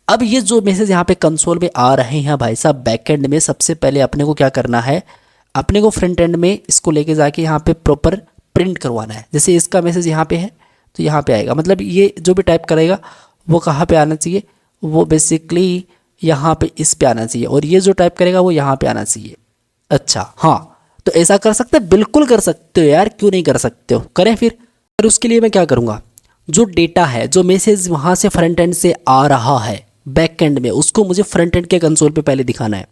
अब ये जो मैसेज यहाँ पे कंसोल में आ रहे हैं भाई साहब बैकएंड में, सबसे पहले अपने को क्या करना है, अपने को फ्रंट एंड में इसको लेके जाके यहाँ पे प्रॉपर प्रिंट करवाना है। जैसे इसका मैसेज यहाँ पे है तो यहाँ पे आएगा, मतलब ये जो भी टाइप करेगा वो कहाँ पे आना चाहिए, वो बेसिकली यहाँ पे इस पे आना चाहिए, और ये जो टाइप करेगा वो यहाँ पे आना चाहिए। अच्छा हाँ, तो ऐसा कर सकते हैं, बिल्कुल कर सकते हो यार, क्यों नहीं कर सकते हो, करें फिर। और उसके लिए मैं क्या करूँगा, जो डेटा है, जो मैसेज वहाँ से फ्रंट एंड से आ रहा है बैक एंड में, उसको मुझे फ्रंट एंड के कंसोल पे पहले दिखाना है।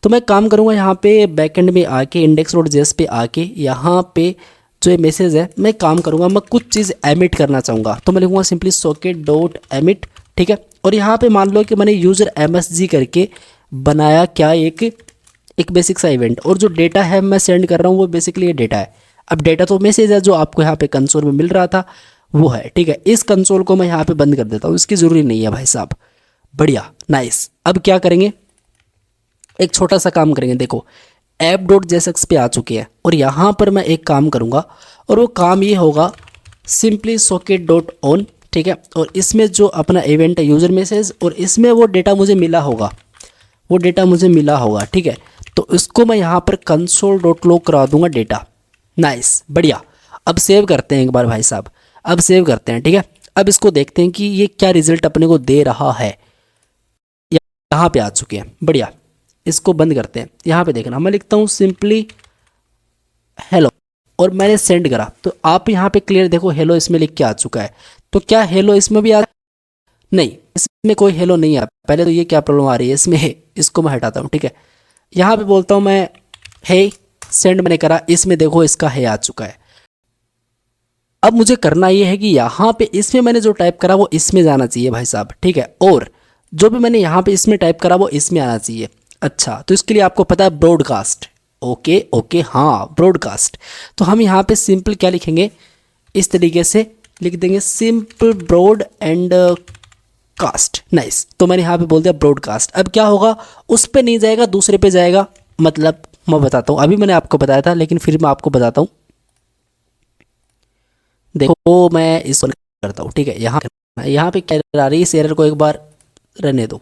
तो मैं काम करूँगा यहाँ पे बैक एंड में आके index.js पे आके यहाँ पे जो ये मैसेज है मैं काम करूँगा, मैं कुछ चीज़ एमिट करना चाहूँगा, तो मैं लिखूँगा सिंपली सॉकेट डॉट एमिट, ठीक है। और यहाँ पे मान लो कि मैंने यूज़र MSG करके बनाया क्या, एक बेसिक सा इवेंट, और जो डेटा है मैं सेंड कर रहा हूँ वो बेसिकली ये डेटा है। अब डेटा तो मैसेज है जो आपको यहाँ पे कंसोल में मिल रहा था वो है, ठीक है। इस कंसोल को मैं यहाँ पे बंद कर देता हूँ, इसकी ज़रूरी नहीं है भाई साहब, बढ़िया, नाइस। अब क्या करेंगे, एक छोटा सा काम करेंगे। देखो ऐप डॉट जेएसएक्स पे आ चुके हैं और यहाँ पर मैं एक काम करूँगा और वो काम ये होगा सिंपली सॉकेट डॉट ऑन, ठीक है। और इसमें जो अपना इवेंट है यूज़र मैसेज, और इसमें वो डेटा मुझे मिला होगा, वो डेटा मुझे मिला होगा, ठीक है। तो इसको मैं यहाँ पर कंसोल डॉट लॉग करा दूंगा डेटा। नाइस, बढ़िया। अब सेव करते हैं एक बार भाई साहब, अब सेव करते हैं, ठीक है। अब इसको देखते हैं कि ये क्या रिजल्ट अपने को दे रहा है। यहाँ पे आ चुके हैं, बढ़िया। इसको बंद करते हैं। यहाँ पे देखना, मैं लिखता हूँ सिंपली हेलो और मैंने सेंड करा, तो आप यहाँ पे क्लियर देखो हेलो इसमें लिख के आ चुका है। तो क्या हेलो इसमें भी आ, नहीं इसमें कोई हेलो नहीं है। पहले तो ये क्या प्रॉब्लम आ रही है इसमें, इसको मैं हटाता हूँ, ठीक है। यहाँ पे बोलता हूँ मैं हे, सेंड मैंने करा, इसमें देखो इसका है आ चुका है। अब मुझे करना ये है कि यहाँ पे इसमें मैंने जो टाइप करा वो इसमें जाना चाहिए भाई साहब, ठीक है। और जो भी मैंने यहाँ पे इसमें टाइप करा वो इसमें आना चाहिए। अच्छा, तो इसके लिए आपको पता है ब्रॉडकास्ट, ओके ओके, हाँ ब्रॉडकास्ट। तो हम यहाँ पे सिंपल क्या लिखेंगे, इस तरीके से लिख देंगे simple broad and cast. Nice, तो मैंने यहाँ पे बोल दिया ब्रॉडकास्ट। अब क्या होगा, उस पे नहीं जाएगा दूसरे पे जाएगा। मतलब मैं बताता हूँ, अभी मैंने आपको बताया था लेकिन फिर मैं आपको बताता हूँ। देखो मैं इसको करता हूँ, ठीक है। यहाँ पे क्या आ रही है, इस एरर को एक बार रहने दो,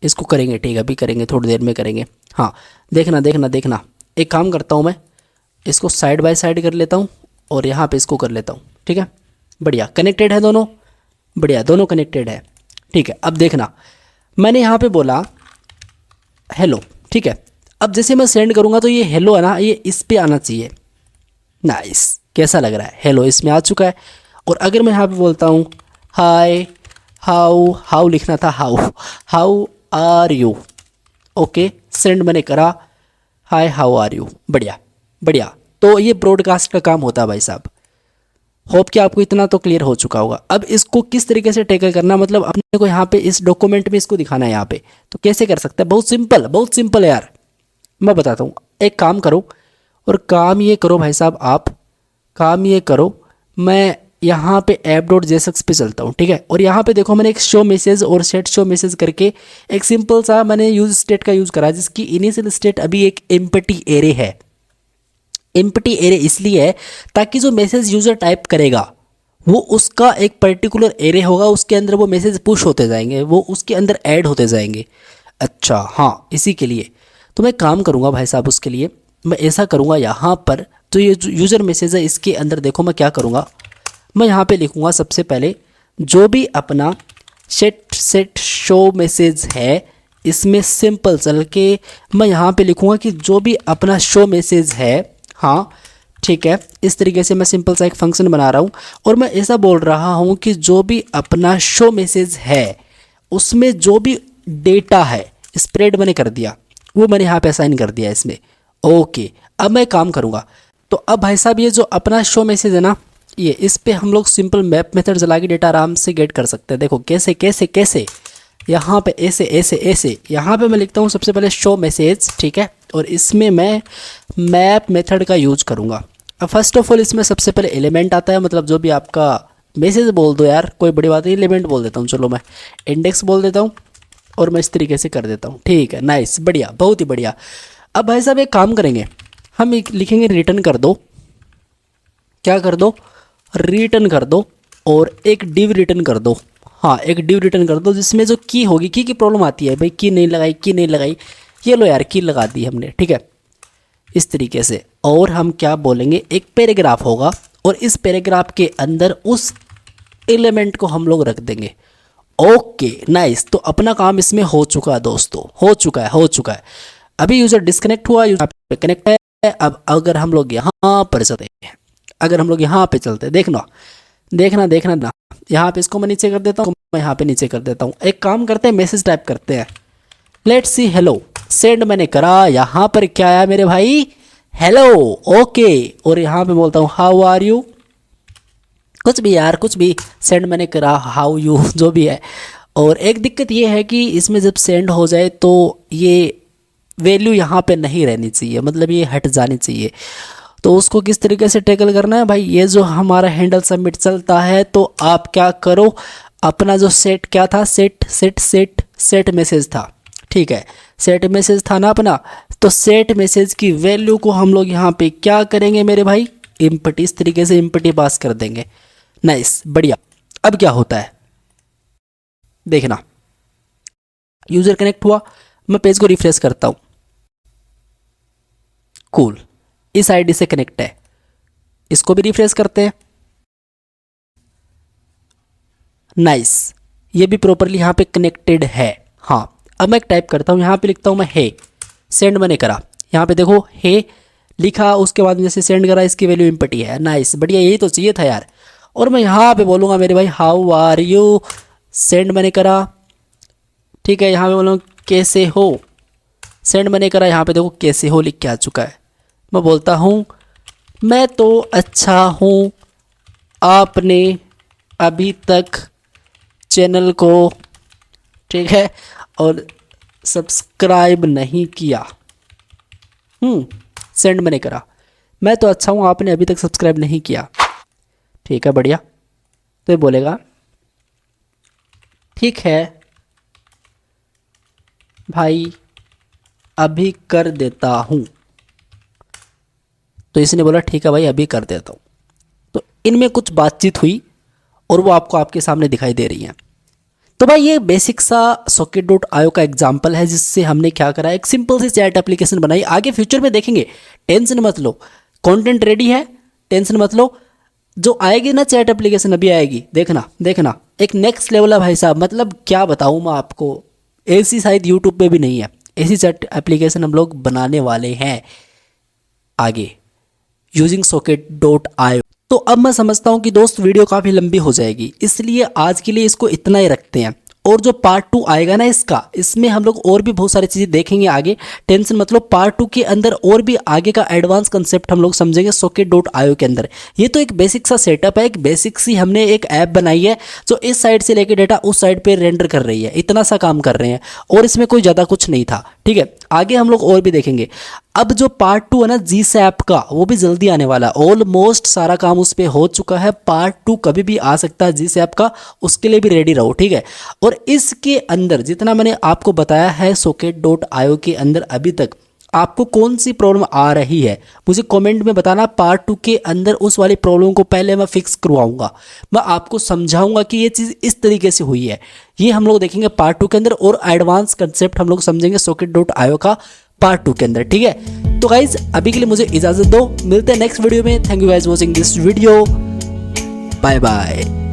इसको करेंगे, ठीक है। अभी करेंगे, थोड़ी देर में करेंगे। हाँ देखना देखना देखना, एक काम करता हूँ मैं, इसको साइड बाय साइड कर लेता हूँ और यहाँ पे इसको कर लेता हूँ, ठीक है। बढ़िया, कनेक्टेड है दोनों, बढ़िया, दोनों कनेक्टेड है, ठीक है। अब देखना, मैंने यहाँ पे बोला हेलो, ठीक है। अब जैसे मैं सेंड करूँगा तो ये हेलो है ना, ये इस पे आना चाहिए। नाइस, कैसा लग रहा है, हेलो इसमें आ चुका है। और अगर मैं यहाँ पे बोलता हूँ हाय, हाउ, हाउ लिखना था, how are you, okay, send मैंने करा, हाय हाउ आर यू, बढ़िया बढ़िया। तो ये ब्रॉडकास्ट का काम होता है भाई साहब। होप कि आपको इतना तो क्लियर हो चुका होगा। अब इसको किस तरीके से टैकल करना, मतलब अपने को यहाँ पे इस डॉक्यूमेंट में इसको दिखाना है यहाँ पे, तो कैसे कर सकते हैं, बहुत सिंपल है यार। मैं बताता हूँ, एक काम करो, और काम ये करो भाई साहब, आप काम ये करो, मैं यहाँ पे ऐप डॉट जेएसएक्स पे चलता हूँ, ठीक है। और यहाँ पे देखो मैंने एक शो मैसेज और सेट शो मैसेज करके एक सिंपल सा मैंने यूज स्टेट का यूज़ करा, जिसकी इनिशियल स्टेट अभी एक एम्प्टी एरे है। एम्प्टी एरे इसलिए है ताकि जो मैसेज यूज़र टाइप करेगा वो उसका एक पर्टिकुलर एरे होगा, उसके अंदर वो मैसेज पुश होते जाएंगे, वो उसके अंदर ऐड होते जाएंगे। अच्छा हाँ, इसी के लिए तो मैं काम करूँगा भाई साहब। उसके लिए मैं ऐसा करूँगा, यहाँ पर तो ये जो यूज़र मैसेज है इसके अंदर देखो मैं क्या करूँगा, मैं यहाँ पे लिखूँगा सबसे पहले जो भी अपना सेट शो मैसेज है, इसमें सिंपल चल के मैं यहाँ पे लिखूँगा कि जो भी अपना शो मैसेज है, हाँ ठीक है। इस तरीके से मैं सिंपल सा एक फंक्शन बना रहा हूँ और मैं ऐसा बोल रहा हूँ कि जो भी अपना शो मैसेज है उसमें जो भी डेटा है स्प्रेड मैंने कर दिया, वो मैंने यहाँ पे असाइन कर दिया इसमें। ओके, अब मैं काम करूँगा। तो अब भाई साहब ये जो अपना शो मैसेज है ना, ये इस पे हम लोग सिंपल मैप मेथड चला के डेटा आराम से गेट कर सकते हैं। देखो कैसे कैसे कैसे, यहाँ पे ऐसे ऐसे ऐसे, यहाँ पे मैं लिखता हूँ सबसे पहले शो मैसेज, ठीक है। और इसमें मैं मैप मेथड का यूज करूँगा। अब फर्स्ट ऑफ ऑल इसमें सबसे पहले एलिमेंट आता है, मतलब जो भी आपका मैसेज बोल दो यार, कोई बड़ी बात नहीं, एलिमेंट बोल देता हूँ, चलो मैं इंडेक्स बोल देता हूँ और मैं इस तरीके से कर देता हूँ, ठीक है। नाइस, बढ़िया, बहुत ही बढ़िया। अब भाई साहब एक काम करेंगे, हम एक लिखेंगे रिटर्न कर दो, क्या कर दो, रिटर्न कर दो, और एक डिव रिटर्न कर दो। हाँ, एक डिव रिटर्न कर दो जिसमें जो की होगी, की प्रॉब्लम आती है भाई, की नहीं लगाई, की नहीं लगाई, ये लो यार की लगा दी हमने, ठीक है, इस तरीके से। और हम क्या बोलेंगे, एक पैराग्राफ होगा और इस पैराग्राफ के अंदर उस एलिमेंट को हम लोग रख देंगे। ओके नाइस, तो अपना काम इसमें हो चुका है दोस्तों, हो चुका है। अभी यूज़र डिस्कनेक्ट हुआ, यूज़र पे कनेक्ट है। अब अगर हम लोग यहाँ पर चलते हैं, अगर हम लोग यहाँ पे चलते हैं, देखना ना, यहाँ पे इसको मैं नीचे कर देता हूँ, मैं यहाँ पे नीचे कर देता हूँ। एक काम करते हैं, मैसेज टाइप करते हैं, लेट्स सी हेलो, सेंड मैंने करा, यहाँ पर क्या आया मेरे भाई, हेलो, ओके। और यहाँ पे बोलता हूँ हाउ आर यू, कुछ भी यार, कुछ भी, सेंड मैंने करा, हाउ यू, जो भी है। और एक दिक्कत ये है कि इसमें जब सेंड हो जाए तो ये वैल्यू यहाँ पे नहीं रहनी चाहिए, मतलब ये हट जानी चाहिए। तो उसको किस तरीके से टैकल करना है भाई, ये जो हमारा हैंडल सबमिट चलता है, तो आप क्या करो, अपना जो सेट क्या था, सेट सेट मैसेज था, ठीक है, सेट मैसेज था ना अपना। तो सेट मैसेज की वैल्यू को हम लोग यहाँ पे क्या करेंगे मेरे भाई, इम्पटी, इस तरीके से इम्पटी पास कर देंगे। नाइस, बढ़िया। अब क्या होता है देखना, यूजर कनेक्ट हुआ, मैं पेज को रिफ्रेश करता हूं, कूल, इस आईडी से कनेक्ट है, इसको भी रिफ्रेश करते हैं। नाइस, ये भी प्रॉपरली यहाँ पे कनेक्टेड है। हाँ, अब मैं टाइप करता हूँ, यहाँ पे लिखता हूँ मैं हे, सेंड मैंने करा, यहाँ पे देखो हे लिखा, उसके बाद जैसे सेंड करा, इसकी वैल्यू इम्पटी है। नाइस, बढ़िया, यही तो चाहिए था यार। और मैं यहाँ पे बोलूँगा मेरे भाई हाउ आर यू, सेंड मैंने करा, ठीक है, यहाँ पे बोलूँ कैसे हो, सेंड मैंने करा, यहाँ पे देखो कैसे हो लिख के आ चुका है। मैं बोलता हूँ मैं तो अच्छा हूँ, आपने अभी तक चैनल को, ठीक है, और सब्सक्राइब नहीं किया। सेंड मैंने करा, मैं तो अच्छा हूँ, आपने अभी तक सब्सक्राइब नहीं किया, ठीक है, बढ़िया। तो ये बोलेगा ठीक है भाई, अभी कर देता हूँ। तो इसने बोला ठीक है भाई, अभी कर देता हूँ। तो इनमें कुछ बातचीत हुई और वो आपको आपके सामने दिखाई दे रही है। तो भाई ये बेसिक सा Socket.io का एग्जाम्पल है, जिससे हमने क्या करा, एक सिंपल सी चैट एप्लीकेशन बनाई। आगे फ्यूचर में देखेंगे, टेंशन मत लो, कंटेंट रेडी है, टेंशन मत लो। जो आएगी ना चैट एप्लीकेशन, अभी आएगी, देखना देखना, एक नेक्स्ट लेवल है भाई साहब। मतलब क्या बताऊँ मैं आपको, ऐसी शायद यूट्यूब पे भी नहीं है, ऐसी चैट एप्लीकेशन हम लोग बनाने वाले हैं आगे यूजिंग Socket.io। तो अब मैं समझता हूँ कि दोस्त वीडियो काफ़ी लंबी हो जाएगी, इसलिए आज के लिए इसको इतना ही रखते हैं। और जो पार्ट 2 आएगा ना इसका, इसमें हम लोग और भी बहुत सारी चीज़ें देखेंगे आगे, टेंशन मतलब पार्ट 2 के अंदर और भी आगे का एडवांस कंसेप्ट हम लोग समझेंगे Socket.io के अंदर। ये तो एक बेसिक सा सेटअप है, एक बेसिक सी हमने एक ऐप बनाई है जो इस साइड से लेके डेटा उस साइड पे रेंडर कर रही है, इतना सा काम कर रहे हैं, और इसमें कोई ज़्यादा कुछ नहीं था, ठीक है। आगे हम लोग और भी देखेंगे। अब जो पार्ट 2 है ना जीस ऐप का, वो भी जल्दी आने वाला है, ऑलमोस्ट सारा काम उस पर हो चुका है। पार्ट 2 कभी भी आ सकता है जीस ऐप का, उसके लिए भी रेडी रहो, ठीक है। और इसके अंदर जितना मैंने आपको बताया है Socket.io के अंदर अभी तक आपको कौन सी प्रॉब्लम आ रही है, मुझे कमेंट में बताना। पार्ट 2 के अंदर उस वाली प्रॉब्लम को पहले मैं फिक्स करवाऊंगा, मैं आपको समझाऊंगा कि ये चीज़ इस तरीके से हुई है। ये हम लोग देखेंगे पार्ट 2 के अंदर, और एडवांस कंसेप्ट हम लोग समझेंगे Socket.io का पार्ट 2 के अंदर, ठीक है। तो गाइज अभी के लिए मुझे इजाजत दो, मिलते हैं नेक्स्ट वीडियो में। Thank you guys watching this video, bye bye.